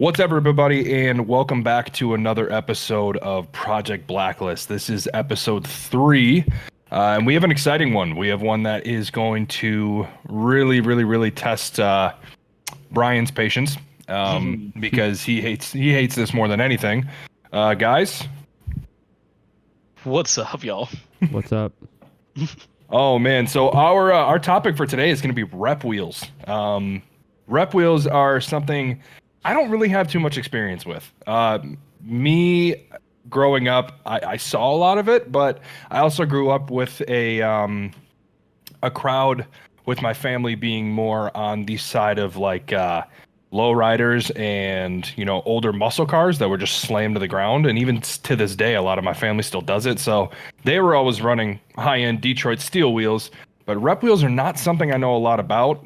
What's up, everybody, and welcome back to another episode of Project Blacklist. This is episode 3, and we have an exciting one. We have one that is going to really test Brian's patience, because he hates this more than anything. Guys? What's up, y'all? What's up? Oh, man. So our topic for today is going to be rep wheels. Rep wheels are something I don't really have too much experience with. Me growing up, I saw a lot of it, but I also grew up with a crowd with my family being more on the side of like lowriders and older muscle cars that were just slammed to the ground. And even to this day, a lot of my family still does it. So they were always running high-end Detroit steel wheels. But rep wheels are not something I know a lot about.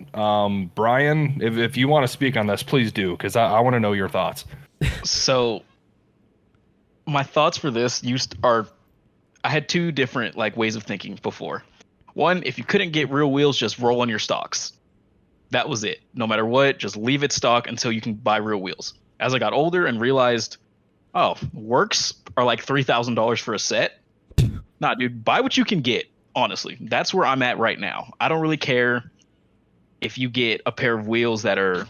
Brian, if you want to speak on this, please do, because I want to know your thoughts. So, my thoughts for this I had two different ways of thinking before. One, if you couldn't get real wheels, just roll on your stocks. That was it. No matter what, just leave it stock until you can buy real wheels. As I got older and realized, works are like $3,000 for a set. Nah, dude, buy what you can get. Honestly, that's where I'm at right now. I don't really care if you get a pair of wheels that are,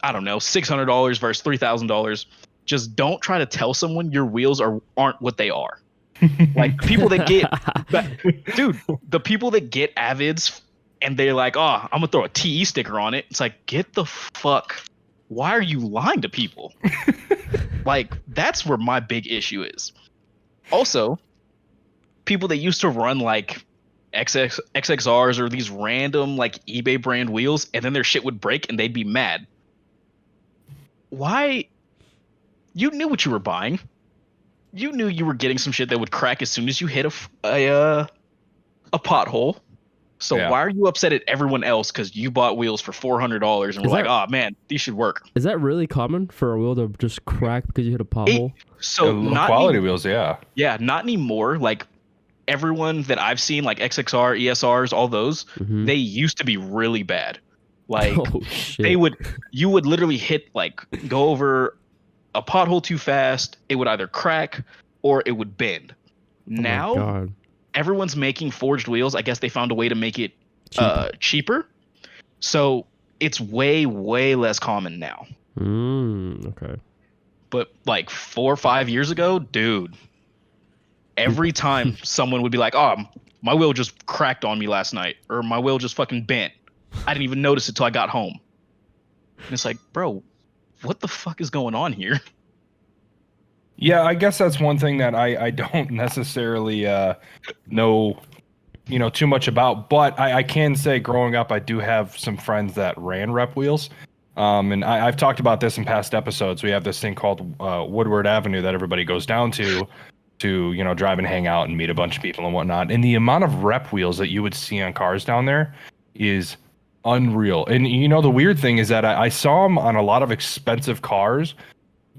I don't know, $600 versus $3,000. Just don't try to tell someone your wheels aren't what they are. Like people that the people that get Avids and they're like, I'm gonna throw a TE sticker on it. It's like, get the fuck. Why are you lying to people? Like, that's where my big issue is. Also, people that used to run like XXRs or these random like eBay brand wheels, and then their shit would break and they'd be mad. Why? You knew what you were buying. You knew you were getting some shit that would crack as soon as you hit a pothole. So Yeah. Why are you upset at everyone else because you bought wheels for $400 and we're like, oh man, these should work? Is that really common for a wheel to just crack because you hit a pothole? Not quality wheels, yeah. Yeah, not anymore. Like, everyone that I've seen, like XXR, ESRs, all those, they used to be really bad. Like, you would literally go over a pothole too fast. It would either crack or it would bend. Now, everyone's making forged wheels. I guess they found a way to make it cheaper. So it's way less common now. Okay. But like 4 or 5 years ago, dude, every time someone would be like, my wheel just cracked on me last night, or my wheel just fucking bent. I didn't even notice it till I got home. And it's like, bro, what the fuck is going on here? Yeah, I guess that's one thing that I don't necessarily know too much about, but I can say growing up I do have some friends that ran rep wheels. And I've talked about this in past episodes. We have this thing called Woodward Avenue that everybody goes down to drive and hang out and meet a bunch of people and whatnot. And the amount of rep wheels that you would see on cars down there is unreal. And the weird thing is that I saw them on a lot of expensive cars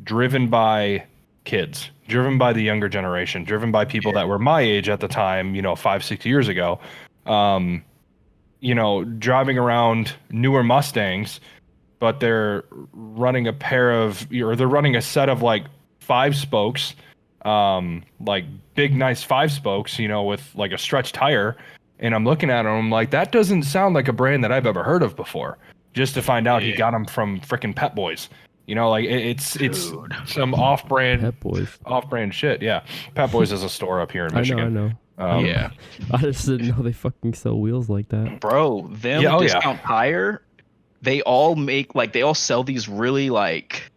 driven by kids, driven by the younger generation, driven by people that were my age at the time, 5-6 years ago, driving around newer Mustangs, but they're running they're running a set of like 5 spokes, like big nice 5 spokes, with like a stretch tire. And I'm looking at them, I'm like, that doesn't sound like a brand that I've ever heard of before, just to find out he got them from freaking Pep Boys. It's some off-brand shit. Yeah, Pep Boys is a store up here in Michigan. I know. I just didn't know they fucking sell wheels like that, bro. Discount Tire, they all sell these really like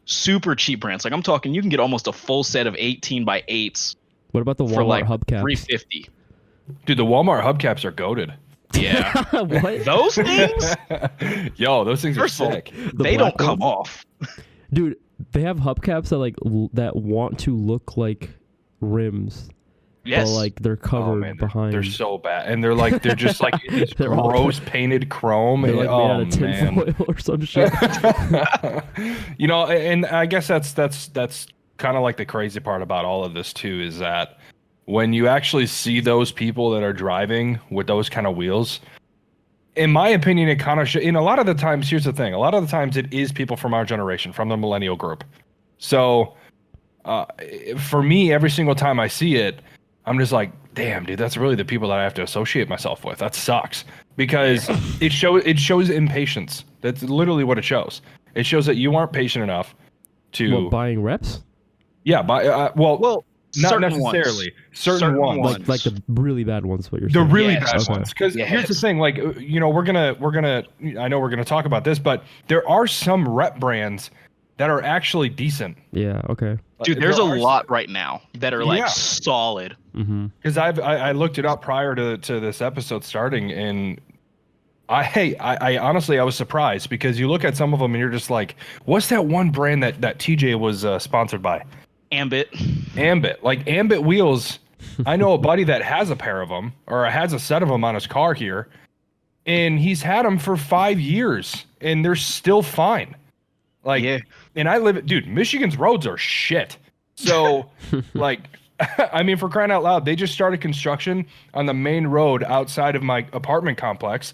super cheap brands. Like, I'm talking, you can get almost a full set of 18x8s. What about the Walmart for like hubcaps? $350. Dude, the Walmart hubcaps are goated. Yeah. What? Those things? Yo, those things are sick. They don't come off. Dude, they have hubcaps that want to look like rims. Yes. But like they're covered behind. They're so bad. And they're just like this gross painted chrome. They're like made out of tinfoil or some shit. And I guess that's kind of like the crazy part about all of this too, is that when you actually see those people that are driving with those kind of wheels, in my opinion, it kind of in a lot of the times, here's the thing. A lot of the times it is people from our generation, from the millennial group. So for me, every single time I see it, I'm just like, damn, dude, that's really the people that I have to associate myself with. That sucks because it shows impatience. That's literally what it shows. It shows that you aren't patient enough to What, buying reps? Yeah, well, not certain necessarily. ones. Certain ones. Like the really bad ones. What you're The saying? really Yes. bad Okay. ones. Because Yes. here's the thing, like, you know, we're gonna I know we're gonna talk about this, but there are some rep brands that are actually decent. Yeah. Okay. Dude, there's a lot right now that are like Yeah. solid. Mm-hmm. Because I looked it up prior to this episode starting, and I honestly I was surprised because you look at some of them and you're just like, what's that one brand that TJ was sponsored by? Ambit. Ambit. Like Ambit wheels. I know a buddy that has a pair of them or has a set of them on his car here, and he's had them for 5 years and they're still fine. Like, Yeah. and dude, Michigan's roads are shit. So, like, I mean, for crying out loud, they just started construction on the main road outside of my apartment complex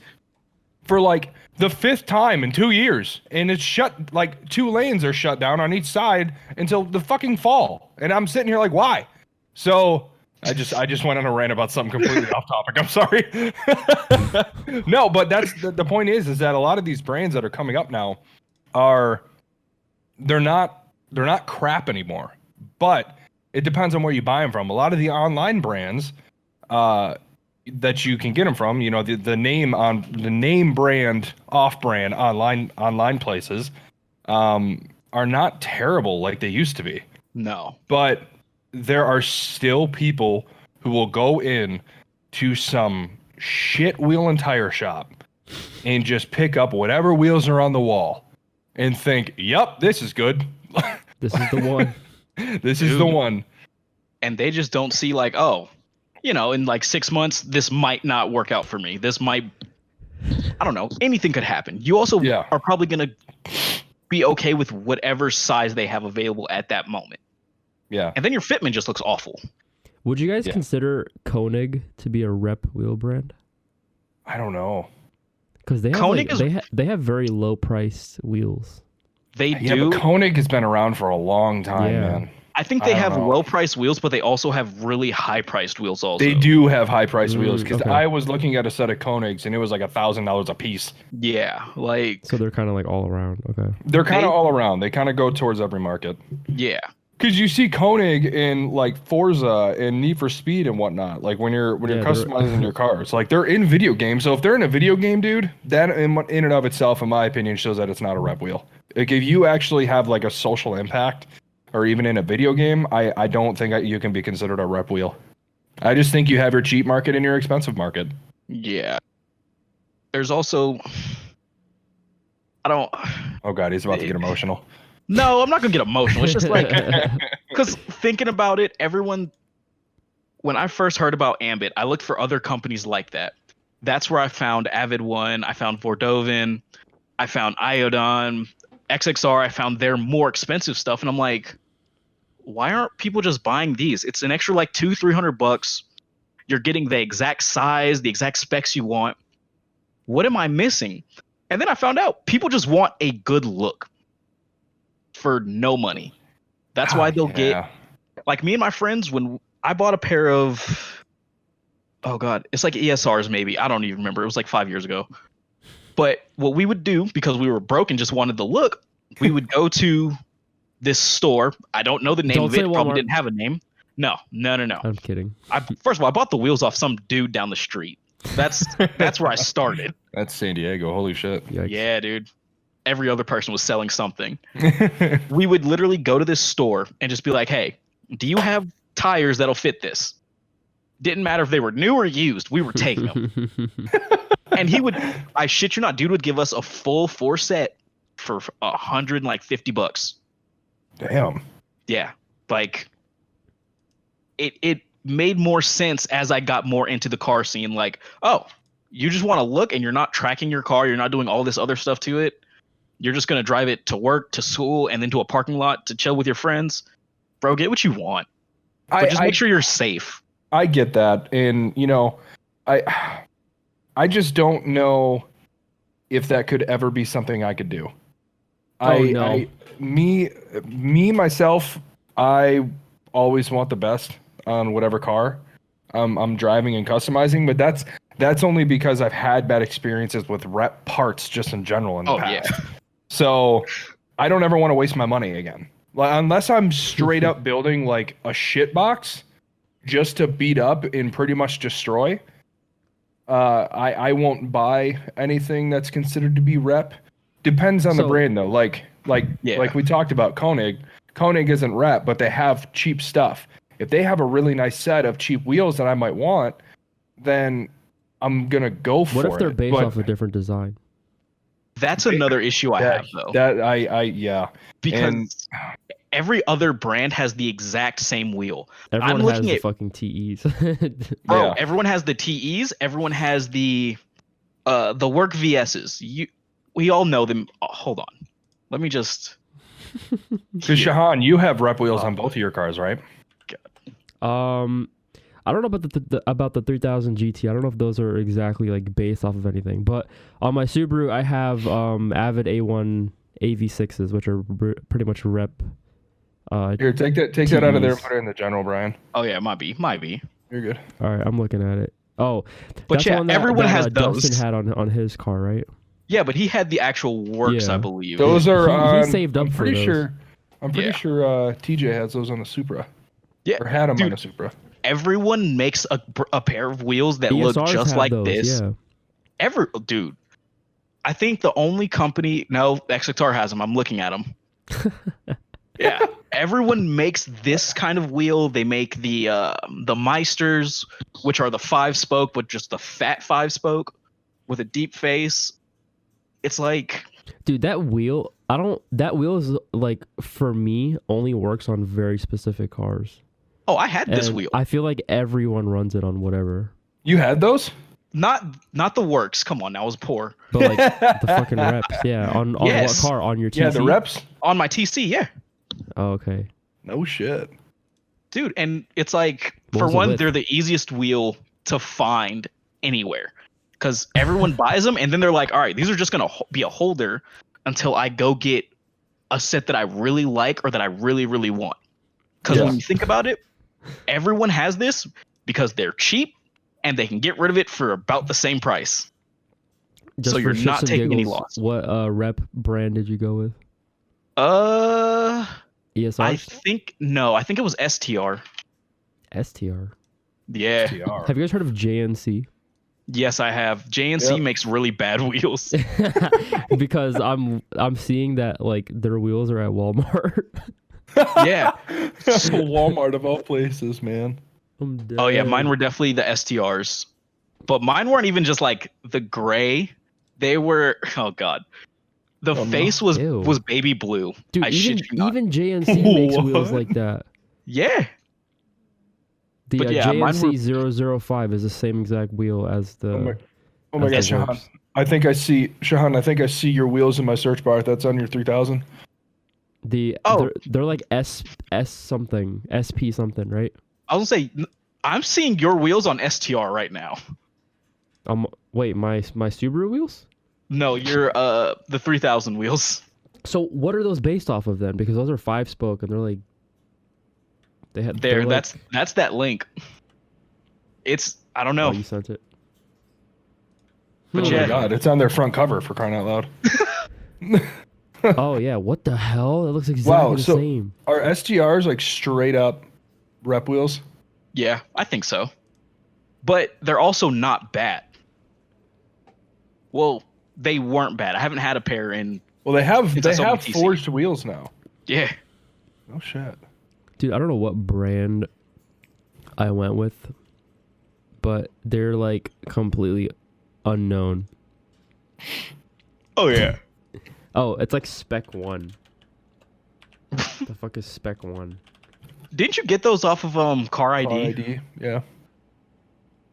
for like the 5th time in 2 years. And it's shut, like 2 lanes are shut down on each side until the fucking fall. And I'm sitting here like, why? So I just went on a rant about something completely off topic. I'm sorry. No, but that's the point is that a lot of these brands that are coming up now they're not crap anymore. But it depends on where you buy them from. A lot of the online brands that you can get them from, you know, the name brand, off-brand online places are not terrible like they used to be. No. But there are still people who will go in to some shit wheel and tire shop and just pick up whatever wheels are on the wall and think, "Yep, this is good. This is the one." This is the one." And they just don't see like, oh, you know, in like 6 months, this might not work out for me. This might, I don't know, anything could happen. You also are probably going to be okay with whatever size they have available at that moment. Yeah. And then your fitment just looks awful. Would you guys consider Koenig to be a rep wheel brand? I don't know. Because they have Koenig they have very low priced wheels. They Yeah, do. but Koenig has been around for a long time, man. I think they I have don't know. low-priced wheels, but they also have really high-priced wheels also. They do have high-priced wheels because okay. I was looking at a set of Koenigs and it was like $1,000 a piece. Yeah, like, So they're kind of like all around. Okay. They're kind of all around. They kind of go towards every market. yeah. Because you see Koenig in like Forza and Need for Speed and whatnot. Like when you're customizing your cars, like they're in video games. So if they're in a video game, dude, that in and of itself, in my opinion, shows that it's not a rep wheel. Like if you actually have like a social impact, or even in a video game, I don't think you can be considered a rep wheel. I just think you have your cheap market and your expensive market. Yeah. There's also, I don't. Oh God, he's about to get emotional. No, I'm not gonna get emotional. It's just like, because thinking about it, when I first heard about Ambit, I looked for other companies like that. That's where I found Avid One, I found Vordovan, I found Iodon, XXR. I found their more expensive stuff, and I'm like, why aren't people just buying these? It's an extra like $200-300. You're getting the exact size, the exact specs you want. What am I missing? And then I found out people just want a good look for no money. That's why they'll get, like me and my friends, when I bought a pair of, oh God, it's like ESRs maybe. I don't even remember. It was like 5 years ago. But what we would do, because we were broke and just wanted the look, we would go to this store. I don't know the name of it. Probably didn't have a name. No. I'm kidding. First of all, I bought the wheels off some dude down the street. That's where I started. That's San Diego. Holy shit. Yikes. Yeah, dude. Every other person was selling something. We would literally go to this store and just be like, hey, do you have tires that'll fit this? Didn't matter if they were new or used. We were taking them. And he would, I shit you not, dude would give us a full 4 set for $150. Damn. Yeah. Like, it made more sense as I got more into the car scene. Like, oh, you just want to look and you're not tracking your car. You're not doing all this other stuff to it. You're just going to drive it to work, to school, and then to a parking lot to chill with your friends. Bro, get what you want. But just make sure you're safe. I get that. And, you know, I just don't know if that could ever be something I could do. No. Myself, I always want the best on whatever car I'm driving and customizing, but that's only because I've had bad experiences with rep parts just in general in the past. Yeah. So I don't ever want to waste my money again. Like, unless I'm straight up building like a shit box just to beat up and pretty much destroy. I won't buy anything that's considered to be rep. Depends on the brand though. Like we talked about Koenig. Koenig isn't rep, but they have cheap stuff. If they have a really nice set of cheap wheels that I might want, then I'm gonna go for it. What if they're based off a different design? That's another issue I have though. Yeah. Because every other brand has the exact same wheel. Everyone has the fucking TEs. Bro, everyone has the TEs. Everyone has the work VSs. We all know them. Oh, hold on. Let me just. Because Shahan, you have rep wheels on both of your cars, right? I don't know about the 3000 GT. I don't know if those are exactly like based off of anything. But on my Subaru, I have Avid A1 AV6s, which are pretty much rep. Here, take that out of there and put it in the general, Brian. Oh yeah, might be. You're good. All right, I'm looking at it. Oh, but that's yeah, one that, everyone has those. Dustin had on his car, right? Yeah, but he had the actual works, I believe. Those are. He saved up for those. I'm pretty sure TJ has those on the Supra. Yeah, or had them on the Supra. Everyone makes a pair of wheels that ESRs look just like those, this. Yeah. Dude, I think the only company. No, XXR has them. I'm looking at them. Yeah, everyone makes this kind of wheel. They make the Meisters, which are the 5-spoke, but just the fat 5-spoke with a deep face. It's like, dude, that wheel is like, for me, only works on very specific cars. Oh, I had this wheel. I feel like everyone runs it on whatever. You had those? Not the works. Come on, I was poor. But like the fucking reps, yeah. On what car? On your TC? Yeah, the reps? On my TC, yeah. Oh, okay. No shit. Dude, and it's like, for one, they're the easiest wheel to find anywhere. Because everyone buys them, and then they're like, all right, these are just going to be a holder until I go get a set that I really like or that I really, really want. Because when you think about it, everyone has this because they're cheap, and they can get rid of it for about the same price. Just so you're not taking any loss. What rep brand did you go with? ESR? I think it was STR. STR? Yeah. STR. Have you guys heard of JNC? Yes, I have. JNC makes really bad wheels. Because I'm seeing that like their wheels are at Walmart. Yeah. So Walmart of all places, man. Oh yeah, mine were definitely the STRs. But mine weren't even just like the gray. They were, oh god. The face was baby blue. Dude, even JNC makes wheels like that. Yeah. The JNC 005 is the same exact wheel as the. Oh my god, Shahan! I think I see your wheels in my search bar. That's on your 3000. They're like S something, SP something, right? I was gonna say, I'm seeing your wheels on STR right now. Wait, my Subaru wheels? No, you're the 3000 wheels. So what are those based off of then? Because those are 5-spoke and they're like. That's that link. It's, I don't know. Oh, you sent it. But my god, it's on their front cover, for crying out loud. Oh yeah, what the hell? It looks exactly the same. Are STRs like straight up rep wheels? Yeah, I think so. But they're also not bad. Well, they weren't bad. I haven't had a pair in. Well, they have forged wheels now. Yeah. Oh shit. Dude, I don't know what brand I went with, but they're like completely unknown. Oh yeah. Oh, it's like Spec 1. The fuck is Spec 1? Didn't you get those off of Car ID? Car ID, yeah.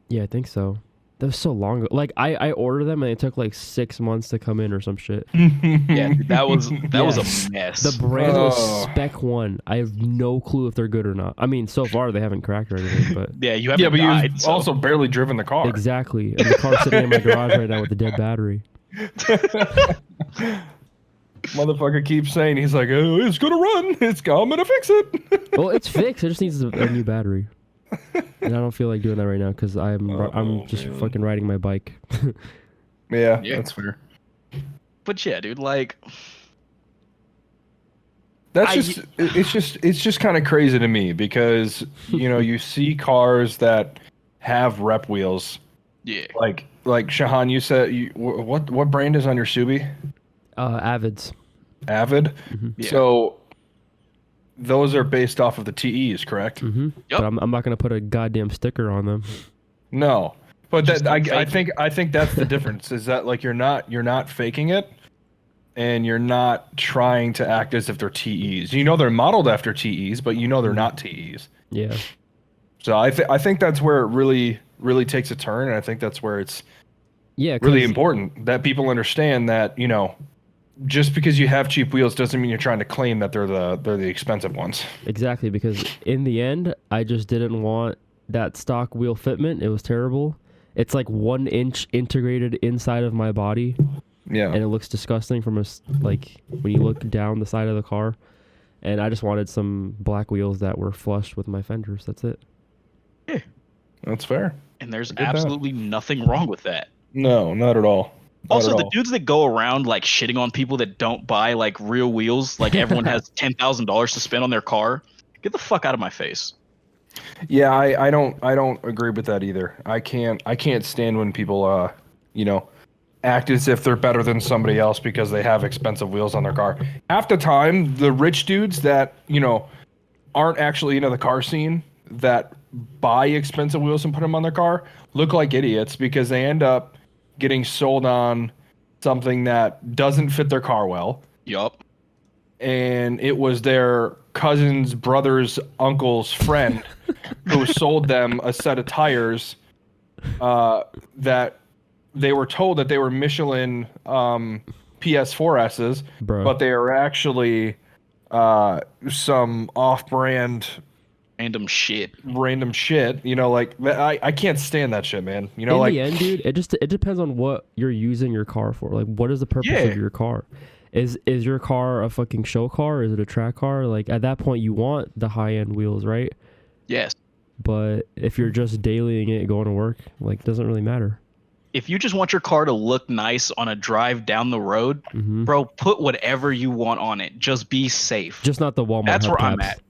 Yeah, I think so. That was so long ago. Like I ordered them and it took like 6 months to come in or some shit. Yeah, dude, that was a mess. The brand was Spec 1. I have no clue if they're good or not. I mean, so far they haven't cracked or anything, but yeah, but you've also barely driven the car. Exactly. And the car's sitting in my garage right now with a dead battery. Motherfucker keeps saying, he's like, oh, it's gonna run. I'm gonna fix it. Well, it's fixed. It just needs a new battery. And I don't feel like doing that right now because I'm just man. fucking riding my bike. Yeah, Yeah. that's fair. But yeah, dude, like, It's just kind of crazy to me because you see cars that have rep wheels. yeah, Like Shahan, you said what brand is on your Subi? Avids. Avid. Mhm. Yeah. So those are based off of the TEs, correct? Mm-hmm. Yep. But I'm not gonna put a goddamn sticker on them. No, but Just I fake think that's the difference. Is that like you're not faking it, and you're not trying to act as if they're TEs. They're modeled after TEs, but they're not TEs. Yeah. So I think that's where it really takes a turn, and I think that's where it's Yeah. really important that people understand that just because you have cheap wheels doesn't mean you're trying to claim that they're the expensive ones. Exactly, because in the end, I just didn't want that stock wheel fitment. It was terrible. It's like 1 inch integrated inside of my body, Yeah, and it looks disgusting from like when you look down the side of the car. And I just wanted some black wheels that were flush with my fenders. That's it. that's fair. and there's I get that. absolutely nothing wrong with that. No, not at all. Not Also, at the all. dudes that go around like shitting on people that don't buy like real wheels, like everyone has $10,000 to spend on their car. Get the fuck out of my face. Yeah, I don't agree with that either. I can't stand when people act as if they're better than somebody else because they have expensive wheels on their car. Half the time, the rich dudes that aren't actually into the car scene that buy expensive wheels and put them on their car look like idiots because they end up getting sold on something that doesn't fit their car well, Yup. and it was their cousin's brother's uncle's friend who sold them a set of tires that they were told that they were Michelin PS4Ss, Bro. but they are actually some off-brand Random shit. random shit. I can't stand that shit, man. In the end, dude, it depends on what you're using your car for. Like, what is the purpose Yeah. of your car? Is your car a fucking show car? Is it a track car? Like, at that point, you want the high-end wheels, right? Yes. But if you're just dailying it, going to work, like, it doesn't really matter. If you just want your car to look nice on a drive down the road, Hmm. bro, put whatever you want on it. Just be safe. Just not the Walmart. That's where I'm hubcaps. at.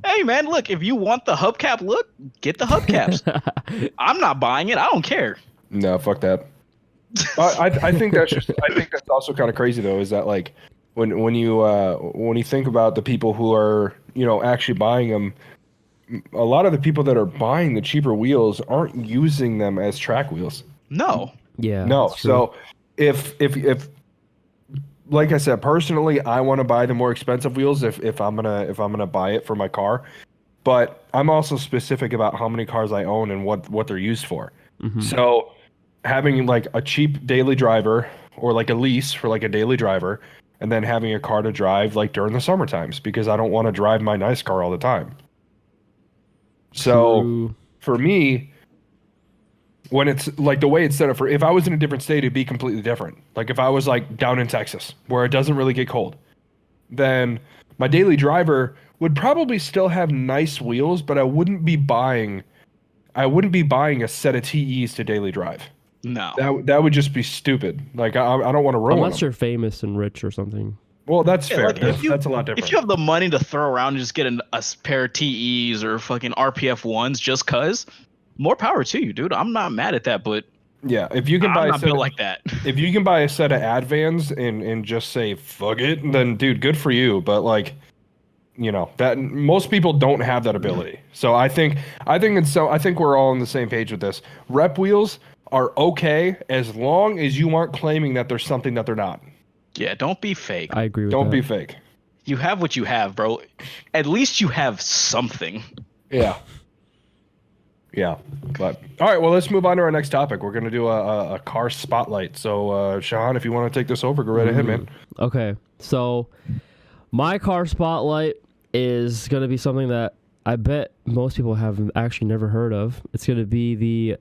Hey man, look, if you want the hubcap look, get the hubcaps. I'm not buying it. I don't care. No, fuck that. I think that's also kind of crazy though. Is that like when you think about the people who are actually buying them, a lot of the people that are buying the cheaper wheels aren't using them as track wheels. No. Yeah. No. that's true. So if like I said, personally, I want to buy the more expensive wheels if I'm gonna buy it for my car. But I'm also specific about how many cars I own and what they're used for. Mhm. So having like a cheap daily driver or like a lease for like a daily driver, and then having a car to drive like during the summer times because I don't want to drive my nice car all the time. So True. for me, when it's like the way it's set up if I was in a different state, it'd be completely different. Like if I was like down in Texas where it doesn't really get cold, then my daily driver would probably still have nice wheels, but I wouldn't be buying a set of TEs to daily drive. No. That would just be stupid. Like I don't want to ruin Unless them. you're famous and rich or something. Well, that's Yeah, fair. like, That's a lot different. If you have the money to throw around and just get a pair of TEs or fucking RPF ones just cause, more power to you, dude. I'm not mad at that, but Yeah, if you can buy I'm a not set built of, like that. if you can buy a set of Advans and just say fuck it, then dude, good for you. But like, that most people don't have that ability. So I think we're all on the same page with this. Rep wheels are okay as long as you aren't claiming that there's something that they're not. Yeah, don't be fake. I agree with Don't that. be fake. You have what you have, bro. At least you have something. Yeah. Yeah. But all right, well, let's move on to our next topic. We're gonna do a car spotlight. So Sean, if you want to take this over, go right ahead, man. Okay, so my car spotlight is going to be something that I bet most people have actually never heard of. It's going to be the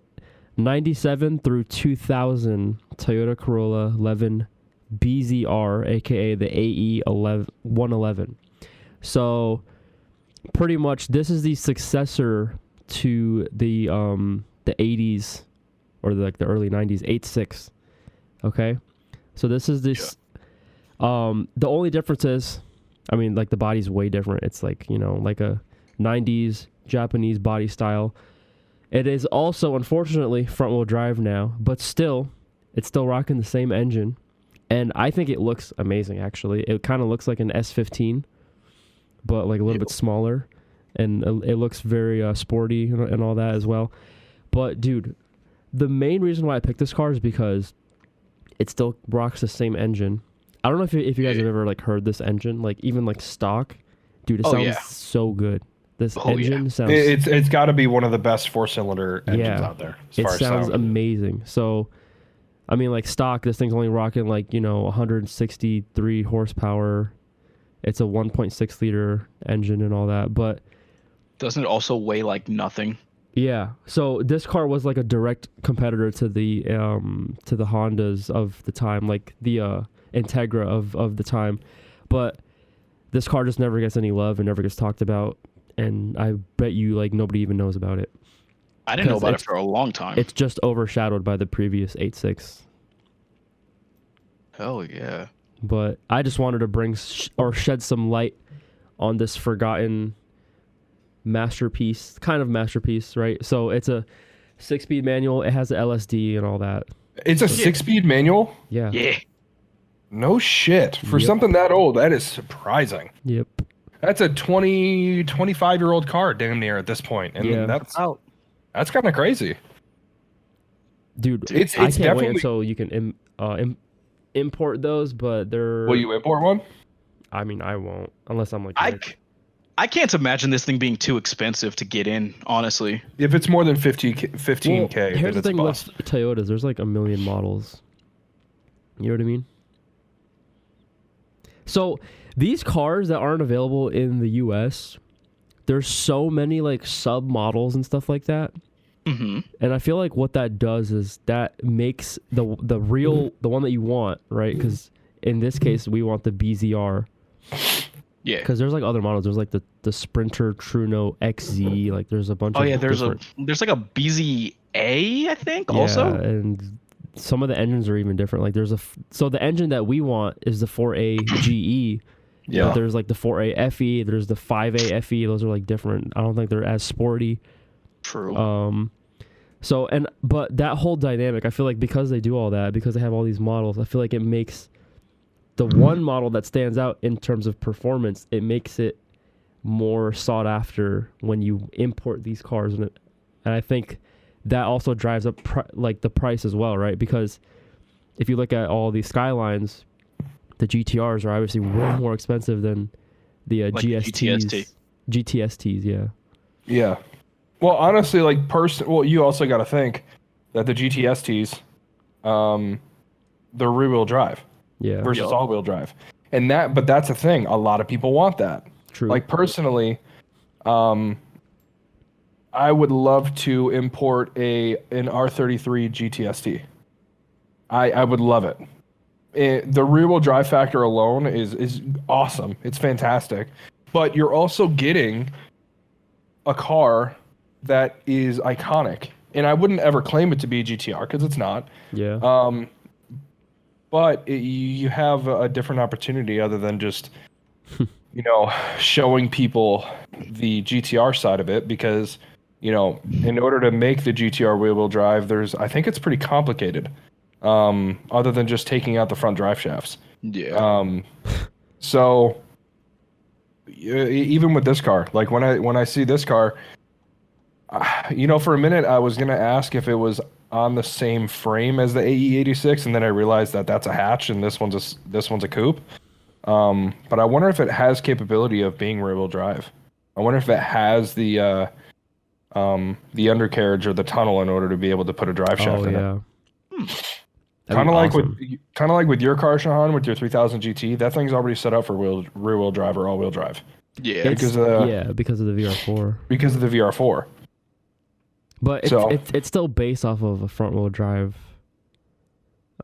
97 through 2000 Toyota Corolla 11 BZR, aka the AE111. So pretty much this is the successor to the 80s or the early 90s 86. Okay? So this is this the only difference is, I mean, like the body's way different. It's like, you know, like a 90s Japanese body style. It is also, unfortunately, front-wheel drive now, but still, it's still rocking the same engine. And I think it looks amazing, actually. It kind of looks like an S15, but like a little bit smaller. And it looks very sporty and all that as well. But, dude, the main reason why I picked this car is because it still rocks the same engine. I don't know if you guys have ever like heard this engine, like even like stock. Dude, it sounds so good. This engine sounds... It's got to be one of the best 4-cylinder engines out there. It sounds amazing. So, I mean, like stock, this thing's only rocking like, you know, 163 horsepower. It's a 1.6 liter engine and all that, but... Doesn't it also weigh like nothing? Yeah. So this car was like a direct competitor to the Hondas of the time, like the Integra of the time. But this car just never gets any love and never gets talked about. And I bet you like nobody even knows about it. I didn't know about it for a long time. It's just overshadowed by the previous 86. Hell yeah. But I just wanted to bring or shed some light on this forgotten masterpiece, right? So it's a 6-speed manual. It has the LSD and all that. It's a 6-speed manual? Yeah. Yeah. No shit. For something that old, that is surprising. Yep. That's a 25-year-old car, damn near at this point. And that's kind of crazy. Dude, it's I can't definitely... wait until you can import those, but they're... Will you import one? I mean, I won't, unless I'm like... I can't imagine this thing being too expensive to get in, honestly. If it's more than 15K, well, here's the thing with bust. Toyotas. There's like a million models. You know what I mean? So these cars that aren't available in the US, there's so many like sub models and stuff like that. Mm-hmm. And I feel like what that does is that makes the real, the one that you want, right? Because in this case, we want the BZR. Yeah. Because there's like other models. There's like the Sprinter Truno XZ. Like there's a bunch of... Oh yeah, there's like a BZA, I think, yeah, also. And some of the engines are even different. Like there's so the engine that we want is the 4A GE. Yeah. But there's like the 4A FE. There's the 5A FE. Those are like different. I don't think they're as sporty. True. But that whole dynamic, I feel like because they do all that, because they have all these models, I feel like it makes the one model that stands out in terms of performance, it makes it more sought after when you import these cars. And I think that also drives up like the price as well, right? Because if you look at all these Skylines, the GTRs are obviously way more expensive than the like GTSTs. GTSTs, yeah. Yeah. Well, honestly, like you also got to think that the GTSTs, they're rear-wheel drive, versus all-wheel drive, but that's the thing. A lot of people want that. True. Like personally, I would love to import an R33 GTST. I would love it. The rear-wheel drive factor alone is awesome. It's fantastic, but you're also getting a car that is iconic, and I wouldn't ever claim it to be a GTR because it's not. Yeah. But you have a different opportunity other than just, showing people the GTR side of it, because, in order to make the GTR rear-wheel drive, I think it's pretty complicated, other than just taking out the front drive shafts. Yeah. So even with this car, like when I see this car, for a minute I was going to ask if it was on the same frame as the AE86, and then I realized that that's a hatch and this one's a coupe. But I wonder if it has capability of being rear-wheel drive. I wonder if it has the undercarriage or the tunnel in order to be able to put a drive shaft in it. Kind of like with your car, Shahan, with your 3000 GT. That thing's already set up for rear-wheel drive or all-wheel drive. Yeah, because of the VR4. Because of the VR4. But So- it's still based off of a front wheel drive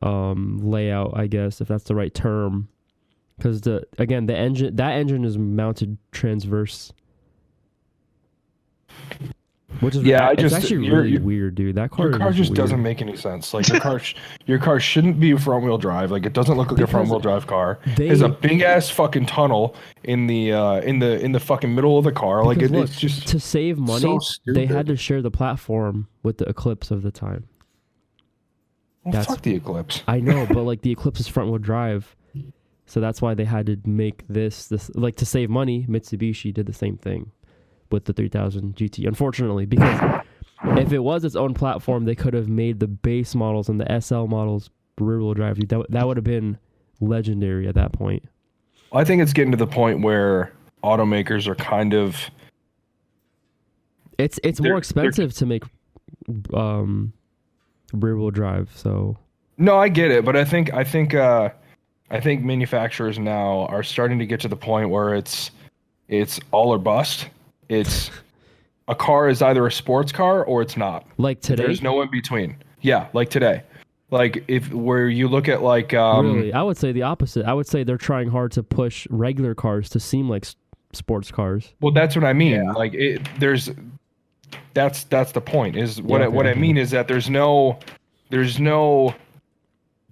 layout, I guess, if that's the right term. Because the engine is mounted transverse. Which is it's actually really weird, dude. That car Your car just weird. doesn't make any sense. Like your car shouldn't be front wheel drive. Like it doesn't look like a front wheel drive car. There's a big ass fucking tunnel in the fucking middle of the car. Like look, it's just to save money. so They had stupid. to share the platform with the Eclipse of the time. Well, fuck the Eclipse. I know, but like the Eclipse is front wheel drive, so that's why they had to make this like to save money. Mitsubishi did the same thing with the 3000 GT. Unfortunately, because if it was its own platform, they could have made the base models and the SL models rear wheel drive. That would have been legendary at that point. I think it's getting to the point where automakers are kind of It's more expensive to make rear wheel drive. So no, I get it, but I think manufacturers now are starting to get to the point where it's all or bust. It's a car is either a sports car or it's not. like today, There's no in between. Yeah, like today. Like where you look at like really, I would say the opposite. I would say they're trying hard to push regular cars to seem like sports cars. well, that's what I mean. Like that's the point. Is what I mean is that there's no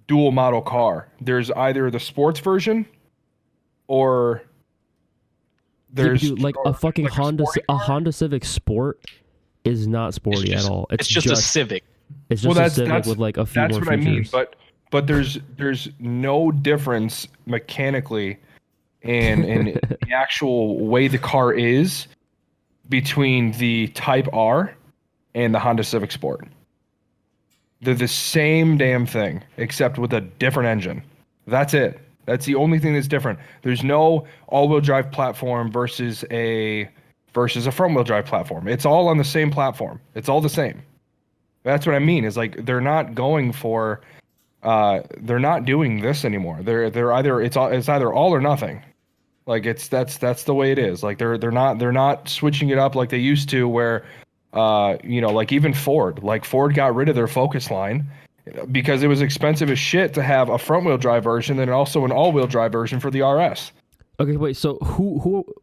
dual model car. There's either the sports version or there's Dude, like a fucking Honda Civic Sport is not sporty at all. It's just a Civic. It's just a Civic with like a few that's more what features. I mean. But there's no difference mechanically in the actual way the car is between the Type R and the Honda Civic Sport. They're the same damn thing, except with a different engine. That's it. That's the only thing that's different. There's no all-wheel drive platform versus a front-wheel drive platform. It's all on the same platform. It's all the same. That's what I mean. Is like they're not going for, they're not doing this anymore. They're either it's either all or nothing. Like that's the way it is. Like they're not switching it up like they used to, where like even Ford got rid of their Focus line because it was expensive as shit to have a front wheel drive version and also an all wheel drive version for the RS. Okay, wait. So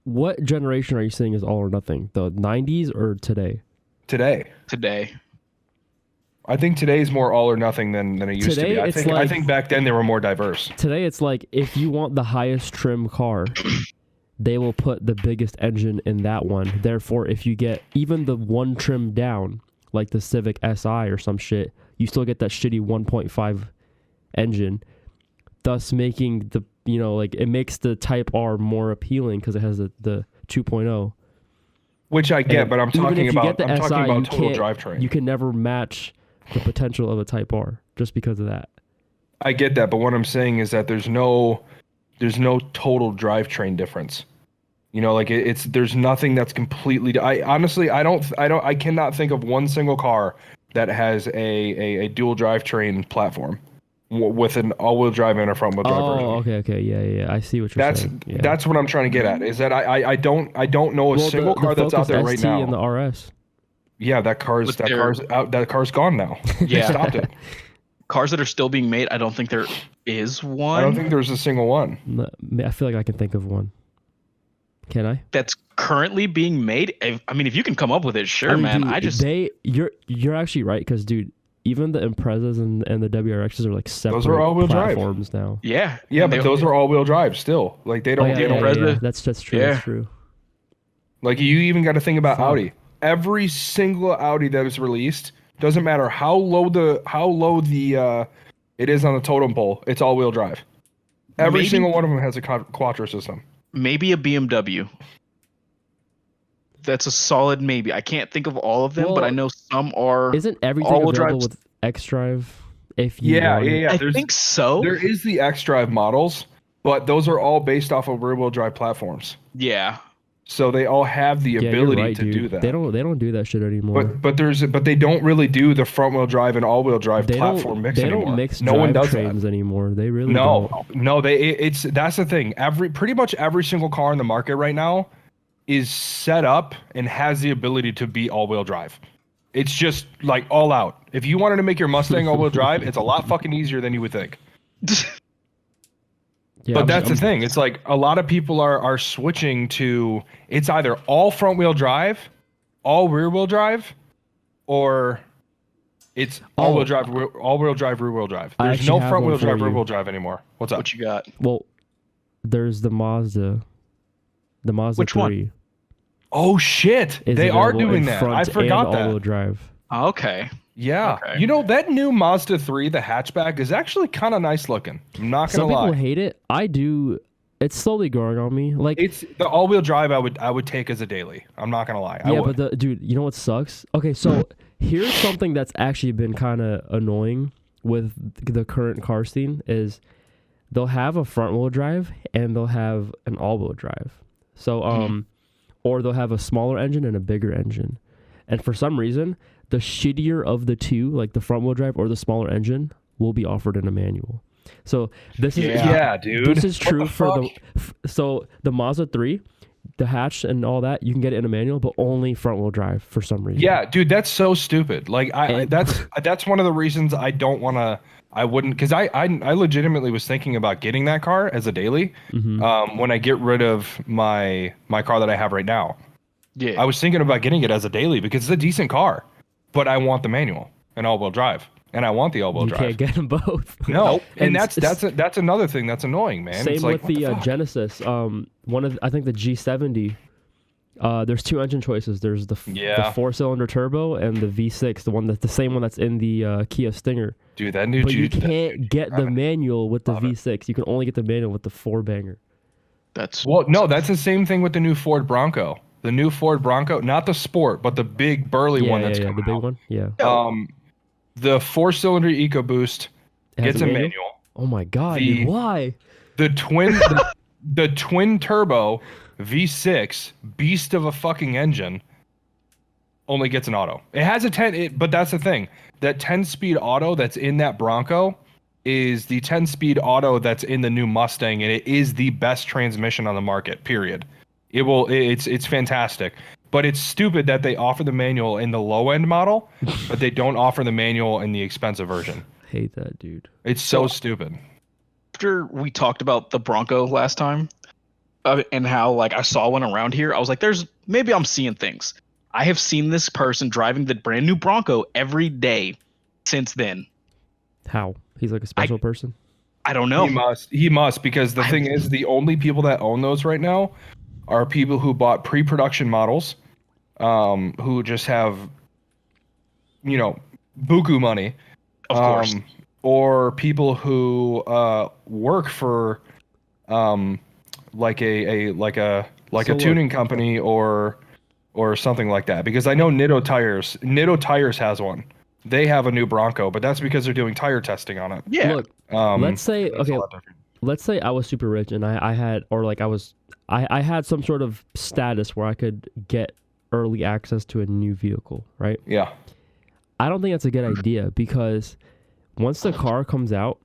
what generation are you saying is all or nothing? The 90s or today? Today. I think today's more all or nothing than it used to be. I think back then they were more diverse. Today it's like if you want the highest trim car, they will put the biggest engine in that one. Therefore, if you get even the one trim down, like the Civic Si or some shit, you still get that shitty 1.5 engine, thus making the, like it makes the Type R more appealing because it has the 2.0. Which I get, but I'm talking about total can't- drivetrain. You can never match the potential of a Type R just because of that. I get that, but what I'm saying is that there's no total drivetrain difference. Like there's nothing that's completely. I honestly I cannot think of one single car that has a dual drivetrain platform with an all-wheel drive and a front-wheel drive version. Oh, okay, yeah. I see what you're saying. Yeah. That's what I'm trying to get at. Is that I don't know a single car that's out there right ST now. And the RS. Yeah, that car's out. That car's gone now. Yeah. They stopped it. Cars that are still being made, I don't think there is one. I don't think there's a single one. I feel like I can think of one. Can I? That's currently being made. I mean, if you can come up with it, sure, man. Dude, you're actually right, because dude, even the Imprezas and the WRXs are like separate Those are all-wheel drive platforms now. Yeah, but those are all-wheel drive still. Like they don't. Yeah. That's true. Yeah. That's true. Like you even got to think about Audi. Every single Audi that is released, doesn't matter how low the it is on the totem pole, it's all-wheel drive. Every single one of them has a quattro system. Maybe a BMW. That's a solid maybe. I can't think of all of them, but I know some are. Isn't everything available with xDrive? I think so. There is the xDrive models, but those are all based off of rear-wheel drive platforms. Yeah. So they all have the ability to dude. do that. They don't do that shit anymore. But they don't really do the front-wheel drive and all-wheel drive platform mix anymore. They don't mix no one does trains that anymore. They really don't. No, that's the thing. Pretty much every single car in the market right now is set up and has the ability to be all-wheel drive. It's just like all out. If you wanted to make your Mustang all-wheel drive, it's a lot fucking easier than you would think. Yeah, But that's the thing. It's like a lot of people are switching to it's either all front-wheel drive, all rear-wheel drive, or it's all-wheel drive, rear-wheel drive. I There's actually no have front-wheel one for drive, you. rear-wheel drive anymore. What's up? What you got? Well, there's the Mazda. The Mazda Which one? 3 Oh shit! is They are available doing in that. front I forgot and all-wheel that. drive. Okay. Yeah. Okay. You know, that new Mazda 3, the hatchback, is actually kind of nice looking. I'm not Some gonna people lie. hate it. I do. It's slowly growing on me. Like, It's the all-wheel drive. I would take as a daily. I'm not gonna lie. I yeah, would. but dude, you know what sucks? Okay, so here's something that's actually been kind of annoying with the current car scene is they'll have a front-wheel drive and they'll have an all-wheel drive. So, or they'll have a smaller engine and a bigger engine. And for some reason, the shittier of the two, like the front-wheel drive or the smaller engine, will be offered in a manual. So this is Yeah, dude. This is What true the for fuck? so the Mazda 3, the hatch and all that, you can get it in a manual, but only front-wheel drive for some reason. Yeah, dude, that's so stupid. Like, And- that's one of the reasons I don't want to. I wouldn't, because I legitimately was thinking about getting that car as a daily. When I get rid of my car that I have right now, Yeah. I was thinking about getting it as a daily because it's a decent car, but I want the manual and all-wheel drive, and I want the all-wheel You drive. can't get them both. No, and And that's another thing that's annoying, man. Same It's like, with what the fuck? Genesis. I think the G70. There's two engine choices. There's the Yeah. 4-cylinder turbo and the V6, the same one that's in the Kia Stinger. Dude, that new But you G. can't get the manual with the Love it. V6. You can only get the manual with the 4-banger. That's Well, no, that's the same thing with the new Ford Bronco. The new Ford Bronco, not the Sport, but the big burly one that's the coming big out. one. Yeah. The 4-cylinder EcoBoost It has gets a manual. Oh my god, The- dude, why? The twin turbo V6 beast of a fucking engine only gets an auto. It has a 10, but that's the thing. That 10-speed auto that's in that Bronco is the 10-speed auto that's in the new Mustang, and it is the best transmission on the market. Period. It's fantastic. But it's stupid that they offer the manual in the low end model, but they don't offer the manual in the expensive version. Hate that, dude. It's so stupid. after we talked about the Bronco last time, and how like I saw one around here, I was like, maybe I'm seeing things. I have seen this person driving the brand new Bronco every day since then. How? He's like a special person? I don't know. He must, because the thing is, the only people that own those right now are people who bought pre-production models, who just have, buku money, Of course. or people who work for, like a So tuning company or something like that. Because I know Nitto Tires has one. They have a new Bronco, but that's because they're doing tire testing on it. Yeah. Look, Um, let's say that's a okay, lot different. let's say I was super rich and I had some sort of status where I could get early access to a new vehicle, right? Yeah. I don't think that's a good idea because once the car comes out,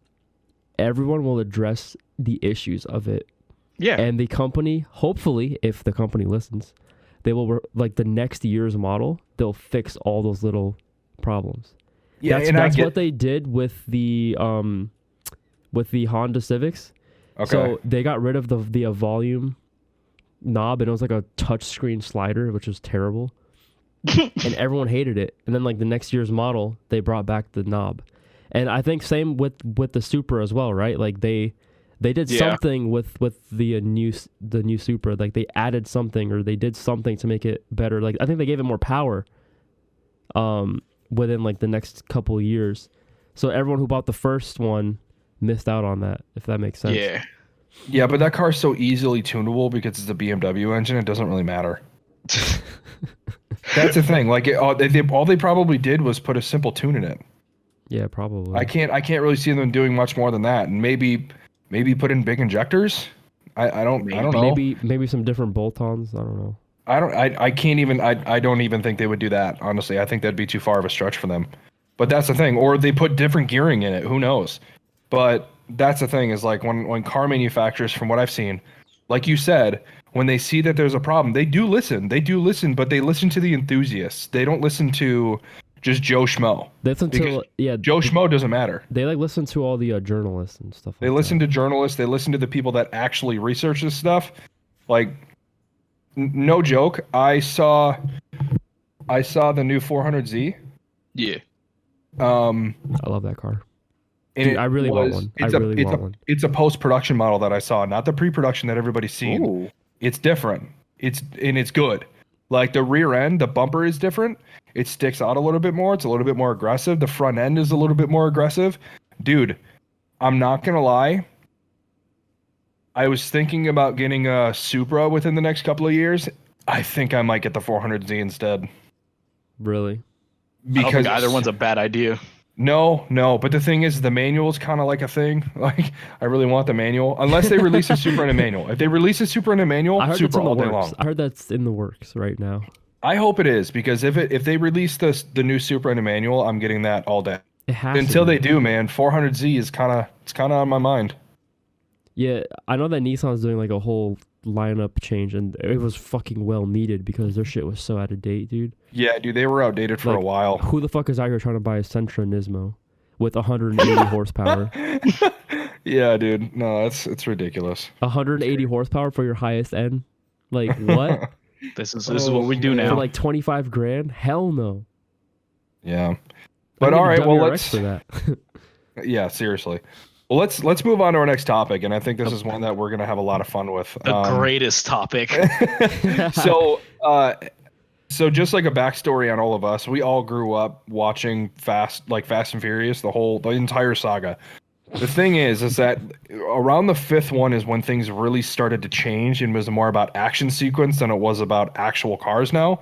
everyone will address the issues of it. Yeah. And the company, hopefully, if the company listens, they will like the next year's model, they'll fix all those little problems. Yeah, That's what they did with the Honda Civics. Okay. So they got rid of the volume knob, and it was like a touch screen slider, which was terrible. And everyone hated it. And then like the next year's model, they brought back the knob. And I think same with the Supra as well, right? Like they did something with the new Supra. Like they added something or they did something to make it better. Like I think they gave it more power within like the next couple of years. So everyone who bought the first one missed out on that, if that makes sense. Yeah. Yeah, but that car's so easily tunable because it's a BMW engine. It doesn't really matter. That's the thing. Like, all they probably did was put a simple tune in it. Yeah, probably. I can't really see them doing much more than that. And maybe put in big injectors. I don't know. Maybe some different bolt-ons. I don't know. I don't even think they would do that. Honestly, I think that'd be too far of a stretch for them. But that's the thing. Or they put different gearing in it. Who knows? But that's the thing is like when car manufacturers, from what I've seen, like you said, when they see that there's a problem, they do listen. They do listen, but they listen to the enthusiasts. They don't listen to just Joe Schmo. They listen to Joe Schmo doesn't matter. They like listen to all the journalists and stuff. They listen to journalists. They listen to the people that actually research this stuff. Like, no joke. I saw the new 400Z. Yeah. I love that car. And Dude, I really want one. It's a post-production model that I saw, not the pre-production that everybody's seen. Ooh. It's different. It's good. Like the rear end, the bumper is different. It sticks out a little bit more. It's a little bit more aggressive. The front end is a little bit more aggressive. Dude, I'm not gonna lie. I was thinking about getting a Supra within the next couple of years. I think I might get the 400Z instead. Really? I don't think either one's a bad idea. No, but the thing is, the manual is kind of like a thing. Like, I really want the manual, unless they release a Supra and a manual. If they release a Supra and a manual, Supra all day long. I heard that's in the works right now. I hope it is, because if they release the new Supra and a manual, I'm getting that all day. It has Until to be. they do, man. 400Z is kind of on my mind. Yeah, I know that Nissan's doing like a whole lineup change, and it was fucking well needed because their shit was so out of date, dude. Yeah, dude, they were outdated for a while. Who the fuck is out here trying to buy a Sentra Nismo with 180 horsepower? Yeah, dude. No, it's ridiculous. 180 horsepower for your highest end? Like, what? This is what we do now. For like 25 grand? Hell no. Yeah. But all right, well, let's for that. Yeah, seriously. Well, let's move on to our next topic, and I think this is one that we're gonna have a lot of fun with. The greatest topic. So just like a backstory on all of us, we all grew up watching Fast and Furious, the entire saga. The thing is that around the fifth one is when things really started to change and was more about action sequence than it was about actual cars now.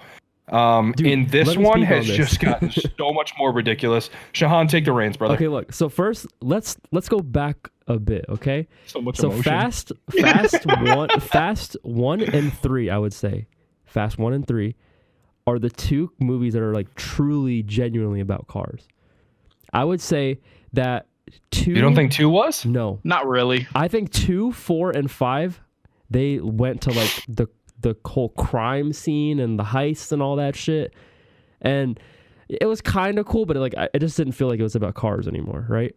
Dude, and this one has just gotten so much more ridiculous. Shahan, take the reins, brother. Okay, look. So first, let's go back a bit, okay? So emotion. Fast 1 and 3, I would say. Fast 1 and 3 are the two movies that are like truly genuinely about cars. I would say that 2. You don't think 2 was? No. Not really. I think 2, 4 and 5 they went to like the whole crime scene and the heists and all that shit. And it was kind of cool, but it just didn't feel like it was about cars anymore, right?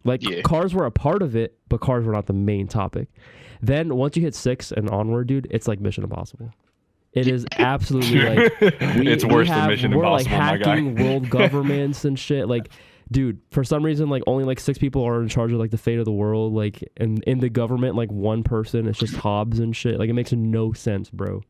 Like, cars were a part of it, but cars were not the main topic. Then once you hit 6 and onward, dude, it's like Mission Impossible. It is absolutely like it's worse than Mission Impossible, like hacking world governments and shit. Like, dude, for some reason, like only like 6 people are in charge of like the fate of the world. Like, and in the government, like one person, it's just Hobbs and shit. Like, it makes no sense, bro.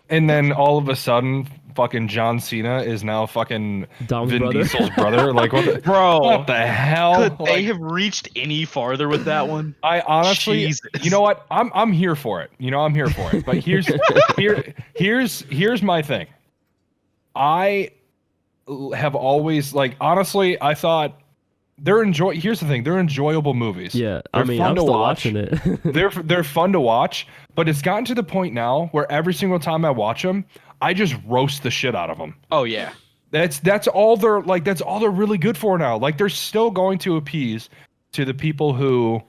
And then all of a sudden, fucking John Cena is now fucking Dom's Vin brother. Diesel's brother. Like, what the hell? Could they have reached any farther with that one? I honestly, Jesus. you know what? I'm here for it. I'm here for it. But here's my thing. I have always, like, honestly, I thought here's the thing, they're enjoyable movies. Yeah, they're I mean, fun I'm to still watch. watching it. they're fun to watch, but it's gotten to the point now where every single time I watch them, I just roast the shit out of them. Oh yeah. That's all they're really good for now. Like, they're still going to appease to the people who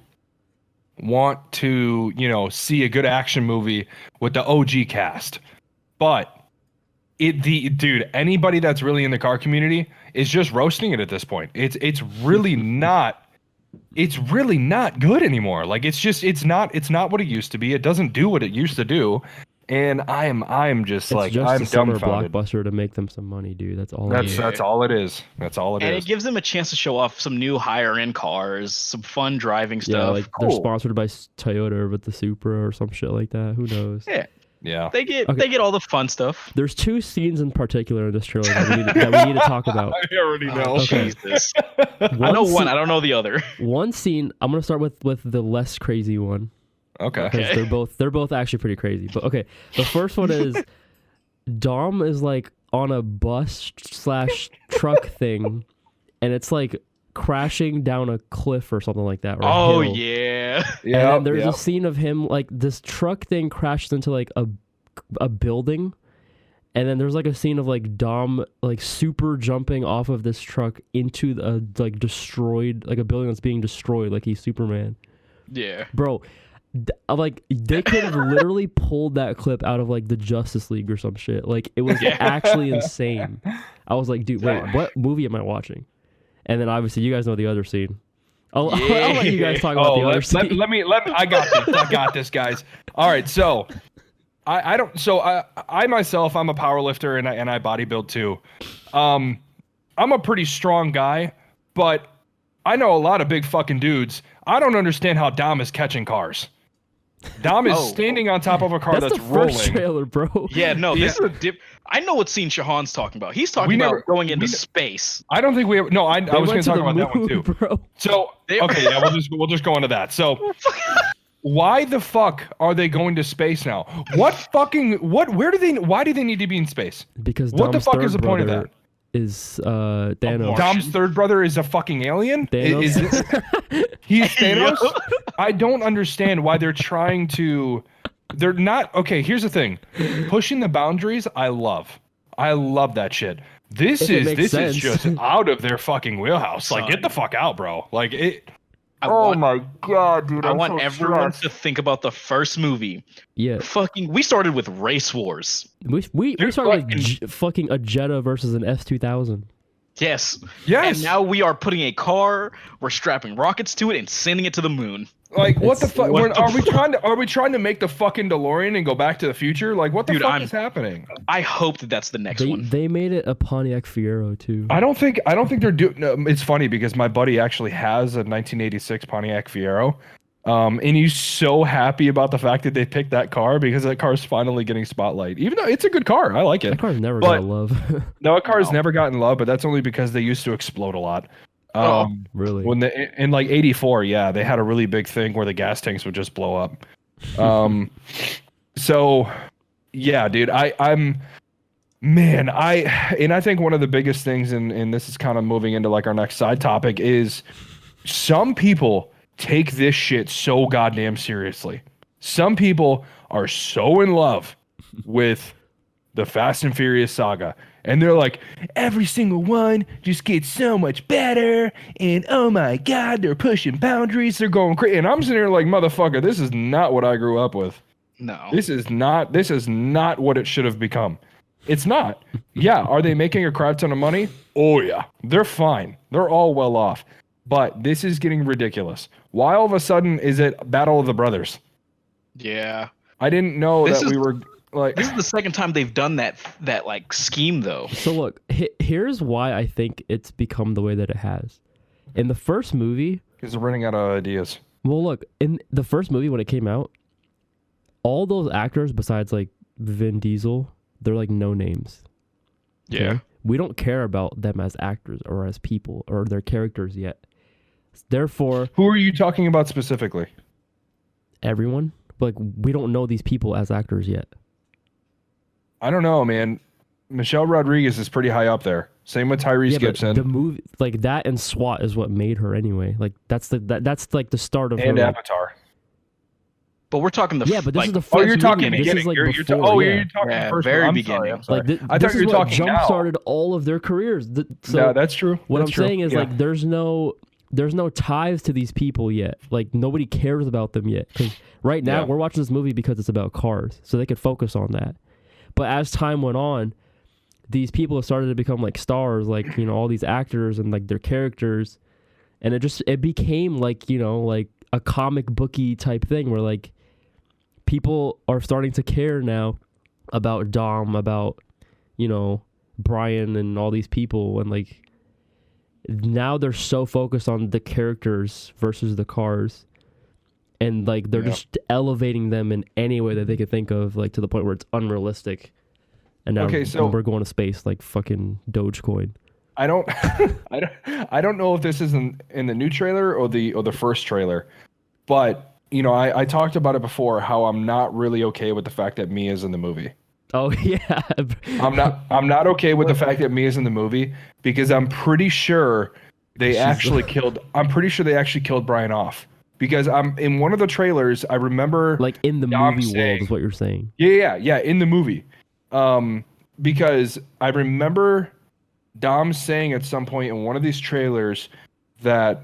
want to, see a good action movie with the OG cast. But dude, anybody that's really in the car community is just roasting it at this point. It's really not good anymore. Like, it's not what it used to be. It doesn't do what it used to do. And I'm just it's like, just I'm a summer dumbfounded. blockbuster to make them some money, dude. That's all. That's all it is. That's all it And is. it gives them a chance to show off some new higher end cars, some fun driving stuff. Yeah, like they're sponsored by Toyota with the Supra or some shit like that. Who knows? Yeah. They get all the fun stuff. There's 2 scenes in particular in this trailer that we need to talk about. I already know. Okay. Jesus. I know one. I don't know the other. One scene. I'm gonna start with the less crazy one. Okay. Because they're both actually pretty crazy. But okay, the first one is Dom is like on a bus/truck thing, and it's like crashing down a cliff or something like that. Or Oh a hill. yeah. And then there's a scene of him, like, this truck thing crashes into like a building, and then there's like a scene of like Dom like super jumping off of this truck into a like destroyed, like a building that's being destroyed, like he's Superman. Yeah. Bro, Like they could have literally pulled that clip out of like the Justice League or some shit. Like it was actually insane. I was like, dude, wait, what movie am I watching? And then obviously you guys know the other scene. I'll let you guys talk about the other scene. Let me. I got this. I got this, guys. All right, so I don't. So I myself, I'm a power lifter and I bodybuild too. I'm a pretty strong guy, but I know a lot of big fucking dudes. I don't understand how Dom is catching cars. Dom is standing on top of a car that's the rolling. first trailer, bro. Yeah, no, this is a dip. I know what scene Shahan's talking about. He's talking about going into space. I don't think we ever. No, I was going to talk about that one too. Bro. So okay, yeah, we'll just go into that. So why the fuck are they going to space now? Why do they need to be in space? Because what Dom's the fuck third is the point of brother that? Is Thanos. Dom's third brother is a fucking alien? Thanos. He's Thanos? I don't understand why they're trying to. They're not. Okay, here's the thing. Pushing the boundaries, I love. I love that shit. This is just out of their fucking wheelhouse. Like, get the fuck out, bro. Like, it. My god, dude! I want everyone to think about the first movie. Yeah. We started with race wars. We started like fucking a Jetta versus an S2000. Yes. Yes. And now we are putting a car, we're strapping rockets to it and sending it to the moon. Like, what the fuck? Are we trying to make the fucking DeLorean and go back to the future? Like, what the fuck is happening? I hope that's the next one. They made it a Pontiac Fiero too. I don't think they're doing. No, it's funny because my buddy actually has a 1986 Pontiac Fiero, and he's so happy about the fact that they picked that car because that car is finally getting spotlight. Even though it's a good car, I like it. That car's never got love. No, that car's never gotten love, but that's only because they used to explode a lot. Really? When in like '84, yeah, they had a really big thing where the gas tanks would just blow up. So yeah, dude, I think one of the biggest things, and this is kind of moving into like our next side topic, is some people take this shit so goddamn seriously. Some people are so in love with the Fast and Furious saga. And they're like, every single one just gets so much better. And oh my God, they're pushing boundaries. They're going crazy. And I'm sitting here like, motherfucker, this is not what I grew up with. No. This is not what it should have become. It's not. Yeah. Are they making a crap ton of money? Oh yeah. They're fine. They're all well off. But this is getting ridiculous. Why all of a sudden is it Battle of the Brothers? Yeah. I didn't know we were... Like, this is the second time they've done that like scheme though. So look, here's why I think it's become the way that it has. In the first movie, because they're running out of ideas. Well, look, in the first movie when it came out, all those actors besides like Vin Diesel, they're like no names. Okay? Yeah. We don't care about them as actors or as people or their characters yet. Therefore, who are you talking about specifically? Everyone. Like, we don't know these people as actors yet. I don't know, man. Michelle Rodriguez is pretty high up there. Same with Tyrese Gibson. The movie, like that, and SWAT is what made her anyway. Like that's like the start of and her. Avatar. But we're talking but this is the first. Oh, you're talking movie. beginning. This is like you're talking the first very one. beginning. I'm sorry. Like this is what jump started all of their careers. Yeah, that's true. What I'm saying is like there's no ties to these people yet. Like nobody cares about them yet. Because right now we're watching this movie because it's about cars, so they could focus on that. But as time went on, these people have started to become like stars, like, you know, all these actors and like their characters. And it became like, you know, like a comic booky type thing where like people are starting to care now about Dom, about, you know, Brian and all these people. And like now they're so focused on the characters versus the cars. And like they're just elevating them in any way that they could think of, like to the point where it's unrealistic. And now we're going to space like fucking Dogecoin. I don't know if this is in the new trailer or the first trailer, but you know, I talked about it before how I'm not really okay with the fact that Mia's in the movie. Oh yeah. I'm not okay with the fact that Mia's in the movie because I'm pretty sure they actually killed Brian off. Because in one of the trailers, I remember like in the movie world is what you're saying. Yeah, in the movie. Because I remember Dom saying at some point in one of these trailers that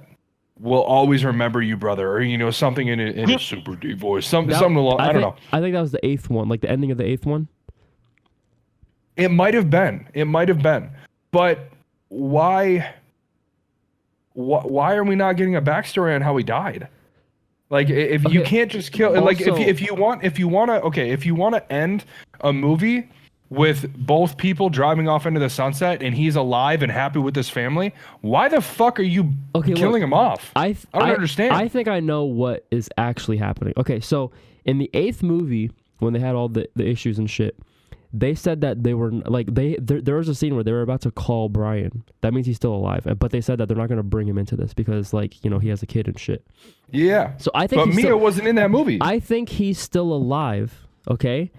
will always remember you, brother, or something in a super deep voice, something along. I don't know. I think that was the 8th one, like the ending of the 8th one. It might have been. But why are we not getting a backstory on how he died? Like, if you can't just kill, like, if you want to end a movie with both people driving off into the sunset and he's alive and happy with his family, why the fuck are you killing him off? I don't understand. I think I know what is actually happening. Okay, so in the 8th movie, when they had all the issues and shit, they said that they were like there was a scene where they were about to call Brian. That means he's still alive, but they said that they're not going to bring him into this because, like, he has a kid and shit. Yeah. So I think, but Mia wasn't in that movie. I think he's still alive. Okay,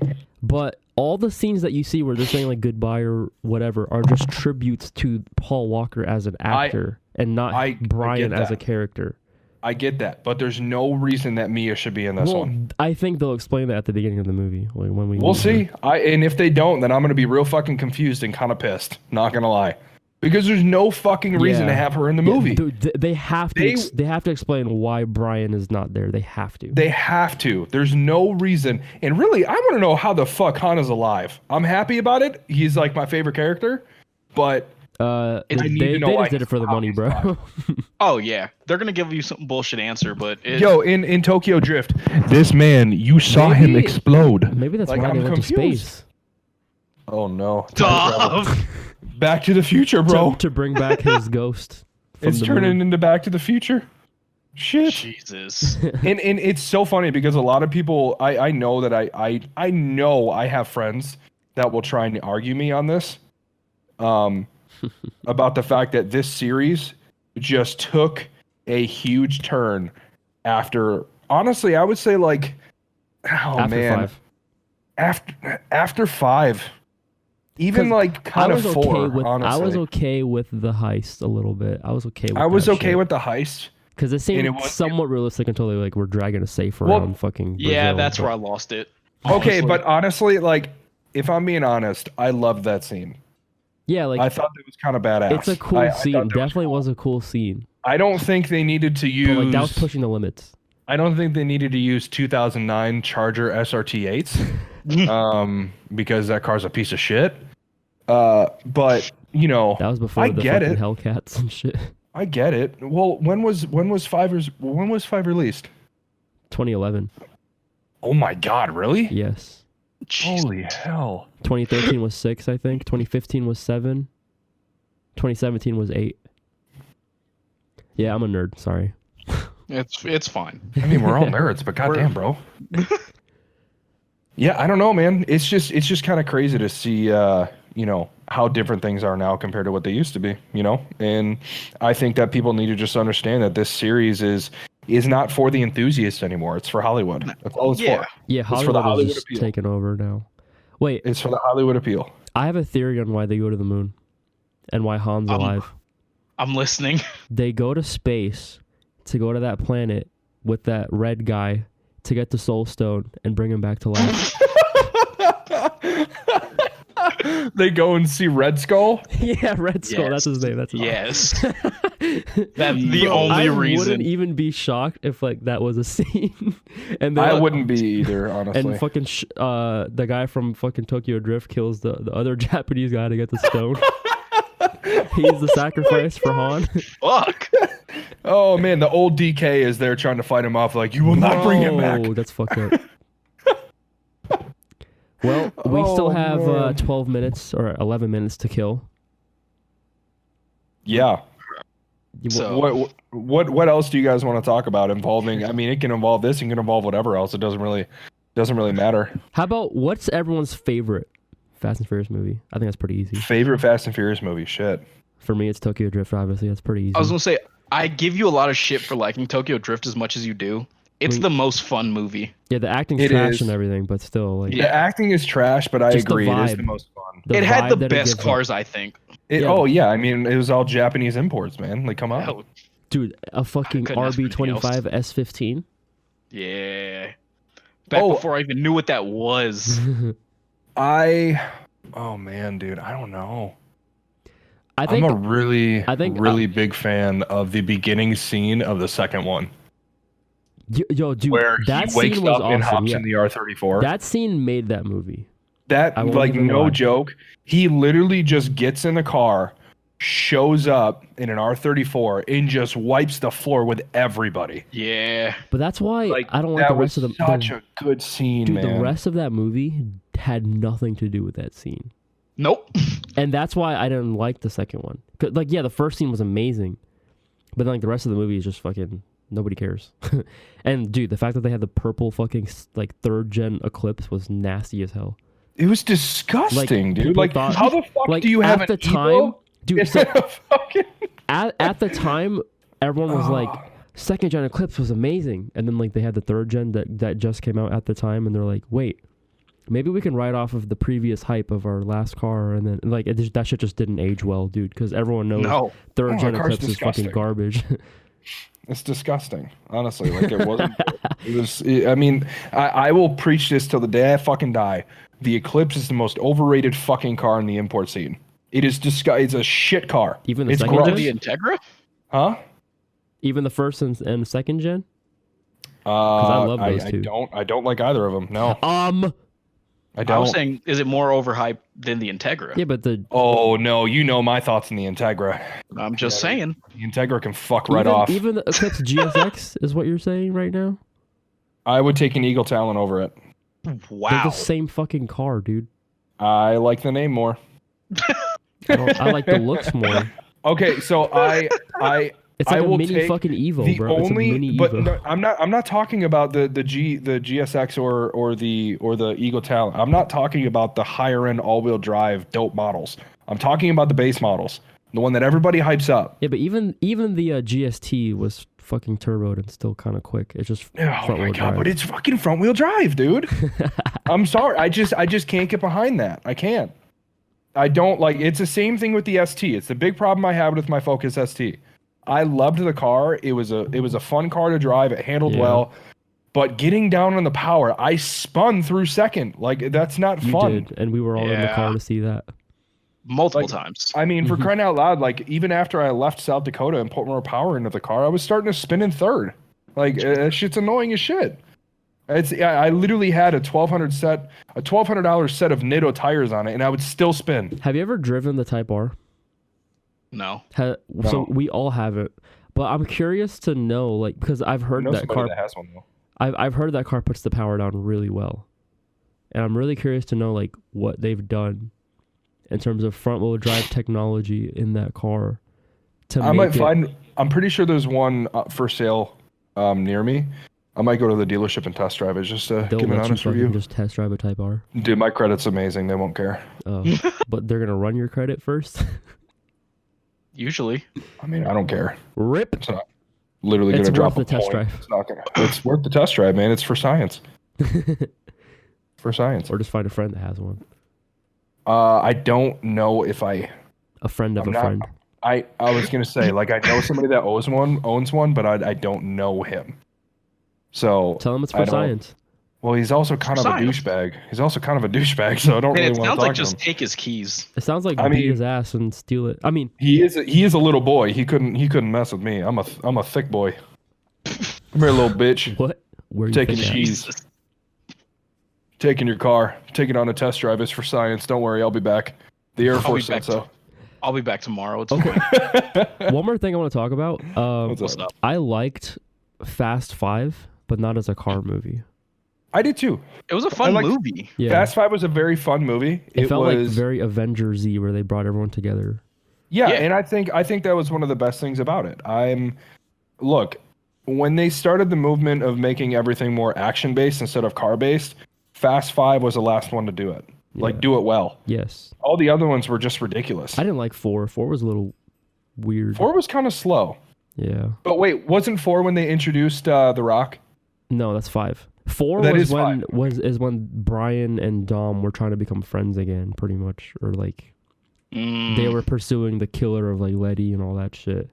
but all the scenes that you see where they're saying like goodbye or whatever are just tributes to Paul Walker as an actor and not Brian as a character. I get that, but there's no reason that Mia should be in this one. I think they'll explain that at the beginning of the movie when we'll see. And if they don't, then I'm gonna be real fucking confused and kind of pissed. Not gonna lie, because there's no fucking reason to have her in the movie. Dude, they have to explain why Brian is not there. They have to. They have to. There's no reason. And really, I want to know how the fuck Han is alive. I'm happy about it. He's like my favorite character, but. They just did it for the money, bro. Oh yeah, they're gonna give you some bullshit answer, but in Tokyo Drift, this man, you saw him explode. Maybe that's why they went to space. Oh no! Back to the Future, bro. To bring back his ghost. It's turning into Back to the Future. Shit. Jesus. and it's so funny because a lot of people, I know that I know I have friends that will try and argue me on this. About the fact that this series just took a huge turn after, honestly, I would say like, after 5, even like kind of 4. Honestly, I was okay with the heist a little bit. I was okay with the heist because it seemed somewhat realistic until they like were dragging a safe around fucking Brazil. Yeah, that's where I lost it. Honestly. Okay, but honestly, like, if I'm being honest, I loved that scene. Yeah, like, I thought it was kind of badass. It's a cool scene. Definitely was a cool scine. I don't think they needed to use. But, like, that was pushing the limits. I don't think they needed to use 2009 Charger SRT8s, because that car's a piece of shit. But that was before the fucking Hellcats and shit. I get it. Well, when was 5 released? 2011. Oh my God! Really? Yes. Jeez. Holy hell. 2013 was 6, I think. 2015 was 7. 2017 was 8. Yeah, I'm a nerd. Sorry. It's fine. I mean, we're all nerds, but goddamn, bro. Yeah, I don't know, man. It's just kind of crazy to see, how different things are now compared to what they used to be, And I think that people need to just understand that this series is not for the enthusiasts anymore. It's for Hollywood. That's all it's for. Yeah, Hollywood is just taking over now. Wait. It's for the Hollywood appeal. I have a theory on why they go to the moon and why Han's alive. I'm listening. They go to space to go to that planet with that red guy to get the Soul Stone and bring him back to life. They go and see Red Skull? Yeah, Red Skull. Yes. That's his name. That's yes. That's the only reason. I wouldn't even be shocked if like that was a scene. And I wouldn't be either, honestly. And fucking the guy from fucking Tokyo Drift kills the other Japanese guy to get the stone. He's the sacrifice for Han. Fuck. Oh man, the old DK is there trying to fight him off. Like, you will not bring him back. Oh, that's fucked up. Well, we still have 12 minutes or 11 minutes to kill. Yeah. So, what else do you guys want to talk about involving? I mean, it can involve this, it can involve whatever else. It doesn't really matter. How about what's everyone's favorite Fast and Furious movie? I think that's pretty easy. Favorite Fast and Furious movie? Shit. For me, it's Tokyo Drift. Obviously, that's pretty easy. I was gonna say I give you a lot of shit for liking Tokyo Drift as much as you do. It's the most fun movie. Yeah, the acting's trash and everything, but still, like, the acting is trash, but I agree, it is the most fun. It had the best cars, I think. Oh yeah, I mean, it was all Japanese imports, man. Like, come on, Hell, dude, a fucking RB25 S15. Yeah, back before I even knew what that was. Oh man, dude, I don't know. I I'm think a really, I think- really big fan of the beginning scene of the second one, yo, dude, where that he wakes scene was up and awesome. hops Yeah, in the R34. that scene made that movie. That, I won't like, even no lie. joke, he literally just gets in the car, shows up in an R34, and just wipes the floor with everybody. Yeah. But that's why Like, I don't like that the rest was of the. such a good scene, Dude, man. the rest of that movie had nothing to do with that scene, Nope. and that's why I didn't like the second one. 'Cause, like, yeah, the first scene was amazing, but then, like, the rest of the movie is just fucking nobody cares. And dude, the fact that they had the purple fucking like third gen Eclipse was nasty as hell. It was disgusting, dude. people Like, thought- how the fuck like, do you have at an the time, Evo dude. in So a fucking... at the time, everyone was like, Oh. second gen Eclipse was amazing, and then like they had the third gen that just came out at the time, and they're like, wait, maybe we can write off of the previous hype of our last car, and then like that shit just didn't age well, dude, because everyone knows No. third Oh, gen the car's Eclipse is fucking disgusting. garbage. It's disgusting, honestly. Like, it wasn't. It was. I mean, I will preach this till the day I fucking die. The Eclipse is the most overrated fucking car in the import scene. It is It's a shit car. Even the it's second gross. gen? The Integra? Huh? Even the first and second gen. I love those two. I don't like either of them. No, I I don't. was saying, is it more overhyped than the Integra? Yeah, but the Oh no, you know my thoughts on the Integra. I'm just saying. The Integra can fuck right even, off. even the Eclipse GSX is what you're saying right now. I would take an Eagle Talon over it. They're Wow. the same fucking car, dude. I like the name more. I like the looks more. Okay, so It's I like a will mini take fucking Evo, the bro. It's a only, mini but Evo. no, I'm not talking about the GSX or the Eagle Talon. I'm not talking about the higher end all wheel drive dope models. I'm talking about the base models, the one that everybody hypes up. Yeah, but even the GST was fucking turboed and still kind of quick. It's just Oh front my wheel god, drive. but it's fucking front wheel drive, dude. I'm sorry, I just can't get behind that. I can't. I don't like. It's the same thing with the ST. It's the big problem I had with my Focus ST. I loved the car. It was a fun car to drive. It handled Yeah. well. But getting down on the power, I spun through second. Like, that's not You fun. did, and we were all in the Yeah. car to see that. Multiple Like, times. I mean, for Mhm. crying out loud, like, even after I left South Dakota and put more power into the car, I was starting to spin in third. Like, that shit's annoying as shit. I literally had a $1,200 set of Nitto tires on it, and I would still spin. Have you ever driven the Type R? No. So No. we all have it, but I'm curious to know, like, because I've I heard know that somebody car. that has one though. I've heard that car puts the power down really well, and I'm really curious to know like what they've done in terms of front wheel drive technology in that car. To I make might it, find. I'm pretty sure there's one for sale near me. I might go to the dealership and test drive it just to they'll give an let you honest fucking review. just test drive a Type R. Dude, my credit's amazing. They won't care. Oh, but they're gonna run your credit first. Usually. I mean, I don't care. Rip. It's not literally It's gonna drop worth a the test point. drive. It's not gonna. It's worth the test drive, man. It's for science. For science. Or just find a friend that has one. I don't know if I. A friend of I'm a not- friend. I was gonna say, like, I know somebody that owns one, but I don't know him. So Tell him it's I for don't- science. well, he's also kind of a Science. douchebag. He's also kind of a douchebag, so I don't Man, really it want to sounds talk like to him. just take his keys. It sounds like I beat mean- his ass and steal it. I mean, He is a little boy. He couldn't mess with me. I'm a thick boy. Come here, little bitch. what? Where you Taking think the at? keys. Taking your car. Taking it on a test drive. It's for science. Don't worry, I'll be back. The Air I'll be Force said back so. I'll be back tomorrow. It's Okay. fine. One more thing I want to talk about. What's up? I liked Fast Five, but not as a car movie. I did too. It was a fun like- movie. Yeah, Fast Five was a very fun movie. it felt like was very Avengers-y, where they brought everyone together. yeah, Yeah. and I think that was one of the best things about it. Look, when they started the movement of making everything more action based instead of car based, Fast Five was the last one to do it. Like, Yeah. do it well. Yes, All the other ones were just ridiculous. I didn't like 4. 4 was a little weird. 4 was kind of slow. Yeah, But wait, wasn't 4 when they introduced The Rock? no, that's 5. 4 That was is when five. is when Brian and Dom were trying to become friends again, pretty much, or like they were pursuing the killer of like Letty and all that shit.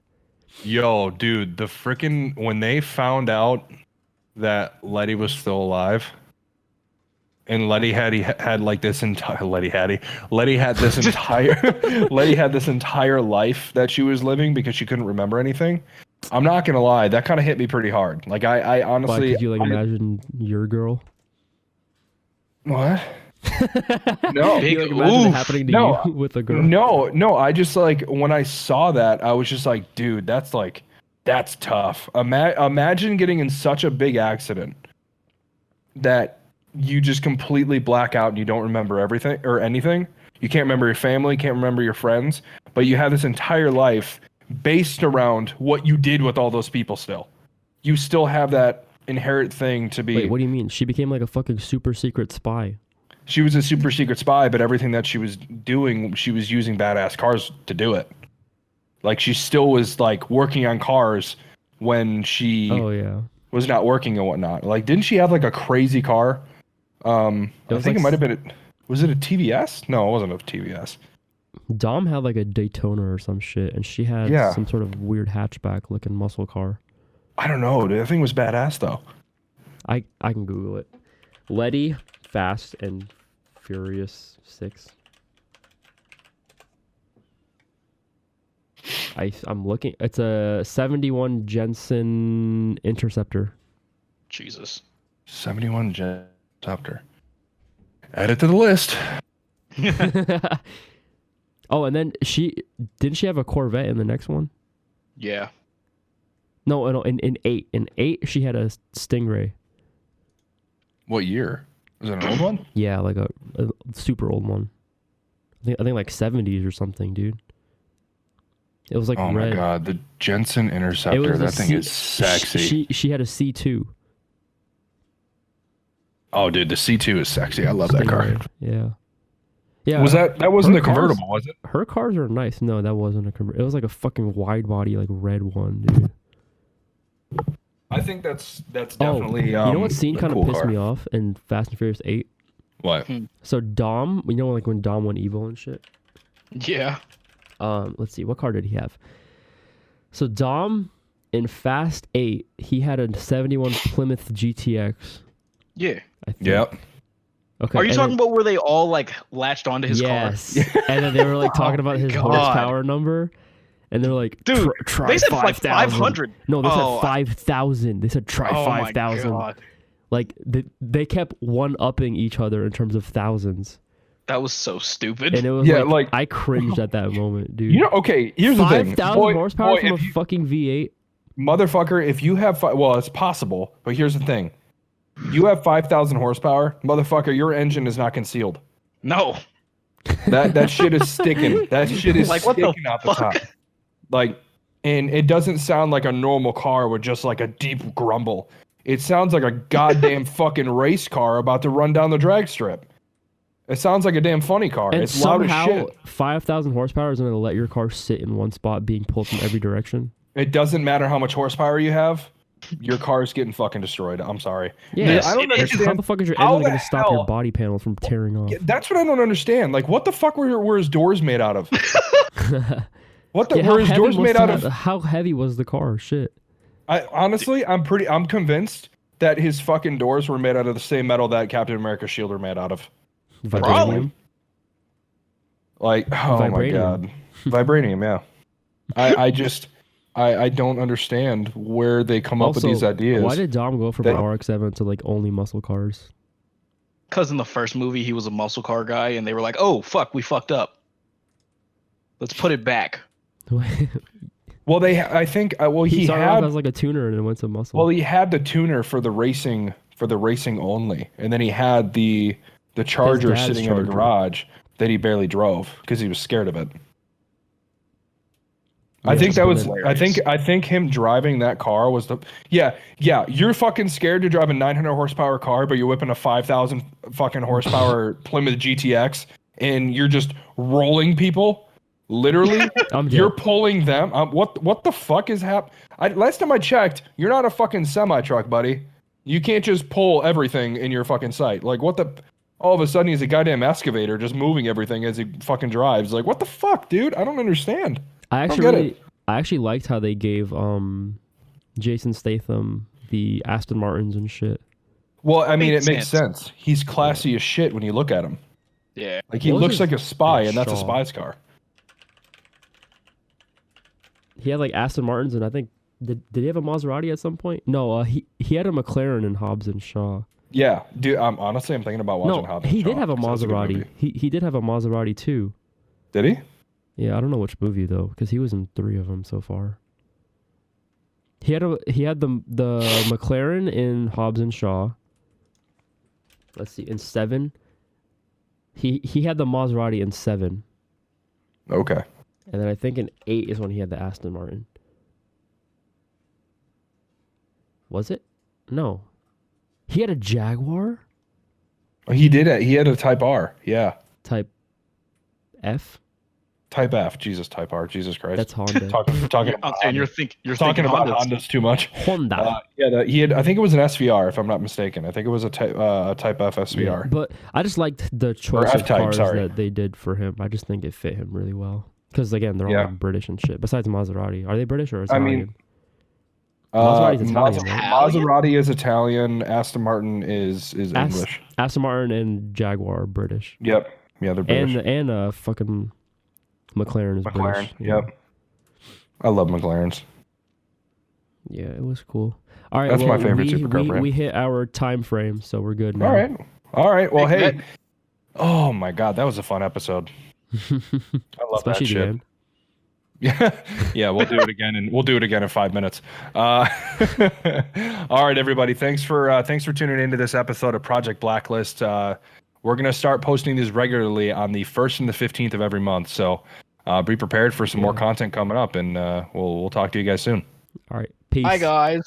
Yo, dude, the freaking when they found out that Letty was still alive, and Letty had like this entire Letty had this entire Letty had this entire life that she was living because she couldn't remember anything. I'm not gonna lie, that kind of hit me pretty hard. Like I Why honestly, could you like imagine your girl? what? No, Big You like imagine it oof. happening to No. you with a girl? no. I just like when I saw that, I was just like, dude, that's tough. Imagine getting in such a big accident that you just completely black out and you don't remember everything or anything. You can't remember your family, can't remember your friends, but you have this entire life based around what you did with all those people still. You still have that inherent thing to be. Wait, what do you mean? She became like a fucking super secret spy. She was a super secret spy, but everything that she was doing, she was using badass cars to do it. Like she still was like working on cars when she Oh yeah. was not working and whatnot. Like, didn't she have like a crazy car? I was think like it might have been. Was it a TVS? No, it wasn't a TVS. Dom had like a Daytona or some shit, and she had Yeah. some sort of weird hatchback looking muscle car. I don't know, dude. That thing was badass though. I can Google it. Letty Fast and Furious 6. I'm looking. It's a 71 Jensen Interceptor. Jesus. 71 Jetcopter. Add it to the list. Oh, and then didn't she have a Corvette in the next one? Yeah. No, in 8. In 8 she had a Stingray. What year? Was it an old one? Yeah, like a super old one. I think like 70s or something, dude. It was like Oh red. my god, the Jensen It Interceptor. was a That thing is sexy. She had a C2. Oh, dude, the C2 is sexy. I love that car. Stingray. Yeah. Yeah. Was that wasn't her a convertible, cars- was it? Her cars are nice. No, that wasn't a convertible. It was like a fucking wide body, like red one, dude. I think that's definitely. You know what scene a kind of cool pissed car. me off in Fast and Furious 8? What? So Dom, you know, like when Dom went evil and shit. Yeah. Let's see, what car did he have? So Dom in Fast 8, he had a 71 Plymouth GTX. Yeah. I think. Yep. Okay. Are you and talking then- about where they all like latched onto his yes. car? And then they were like talking Oh about his God. horsepower number, and they're like, Dude, try they said like 5,000. 500. No, they Oh, said 5,000. They said try Oh my 5,000. God. Like they kept one-upping each other in terms of thousands, That was so stupid. and it was Yeah, like, like- I cringed at that moment, dude. You know, okay. Here's the thing. 5,000 horsepower boy, from a if you- fucking V8. motherfucker, if you have well, it's possible, but here's the thing: you have 5,000 horsepower, motherfucker. Your engine is not concealed. No. That shit is sticking. That shit is Like, what the sticking out the fuck? top. Like, and it doesn't sound like a normal car with just like a deep grumble. It sounds like a goddamn fucking race car about to run down the drag strip. It sounds like a damn funny car. And It's loud as somehow shit. 5,000 horsepower is going to let your car sit in one spot, being pulled from every direction. It doesn't matter how much horsepower you have. Your car's getting fucking destroyed. I'm sorry. Yeah, Yes, I don't it is. understand. How the fuck is your How engine the going to stop your hell- body panel from tearing off? Yeah, that's what I don't understand. Like, what the fuck were his doors made out of? What the Yeah, were his doors was made out of? How heavy was the car? Shit. I'm convinced that his fucking doors were made out of the same metal that Captain America's shield are made out of. Vibranium. Like, oh my Vibranium. god, vibranium. Yeah, I don't understand where they come up with these ideas. Why did Dom go from that- an RX-7 to like only muscle cars? Because in the first movie he was a muscle car guy, and they were like, "Oh fuck, we fucked up. Let's put it back." Well, I think, he he started had, off as like a tuner and it went to muscle. well, he had the tuner for the racing only, and then he had the Charger dad's sitting in Charger. the garage that he barely drove because he was scared of it. I Yeah, think that was. hilarious. I think him driving that car was the. Yeah. You're fucking scared to drive a 900 horsepower car, but you're whipping a 5,000 fucking horsepower Plymouth GTX, and you're just rolling people. Literally, I'm you're dead. pulling them. What the fuck is happening? Last time I checked, you're not a fucking semi truck, buddy. You can't just pull everything in your fucking sight. Like what the? All of a sudden, he's a goddamn excavator, just moving everything as he fucking drives. Like what the fuck, dude? I don't understand. I don't get actually liked how they gave Jason Statham the Aston Martins and shit. Well, I mean, Makes it makes sense. He's classy as shit when you look at him. Yeah. Like he What was looks his- like a spy, yeah, and that's a Shaw. spy's car. He had like Aston Martins, and I think did he have a Maserati at some point? No, he had a McLaren in Hobbs and Shaw. Yeah, dude. Honestly, I'm thinking about watching No, Hobbs. he and did Shaw, have a 'cause that's good Maserati. movie. He did have a Maserati too. Did he? Yeah, I don't know which movie though, because he was in 3 of them so far. He had the McLaren in Hobbs and Shaw. Let's see, in 7. He had the Maserati in 7, Okay. and then I think in 8 is when he had the Aston Martin. Was it? No. He had a Jaguar He did it. He had a Type R. Yeah. Type F. Type F. Jesus. Type R. Jesus Christ. That's Honda. Talking I'm about saying you're talking thinking about Hondas. Hondas too much. Honda. Yeah, he had. I think it was an SVR, if I'm not mistaken. I think it was a Type F Yeah, SVR. but I just liked the choice of F-Type, cars sorry. that they did for him. I just think it fit him really well. Because again, they're all Yeah. like British and shit. Besides Maserati, are they British or I Italian? mean, Maserati's Italian, right? Maserati is Italian. Aston Martin is English. Aston Martin and Jaguar are British, Yep. Yeah, they're British. and fucking McLaren is McLaren. British. Yeah. Yep. I love McLarens. Yeah, it was cool. All right, That's my well, favorite we, supercar we, brand. we hit our time frame, so we're good now. All right. Well, Hey, hey. Oh my God, that was a fun episode. I love Especially that the shit. end. Yeah, yeah, we'll do it again, and we'll do it again in 5 minutes. All right, everybody, thanks for tuning into this episode of Project Blacklist. We're gonna start posting these regularly on the 1st and the 15th of every month. So be prepared for some more content coming up, and we'll talk to you guys soon. All right, peace. Hi guys.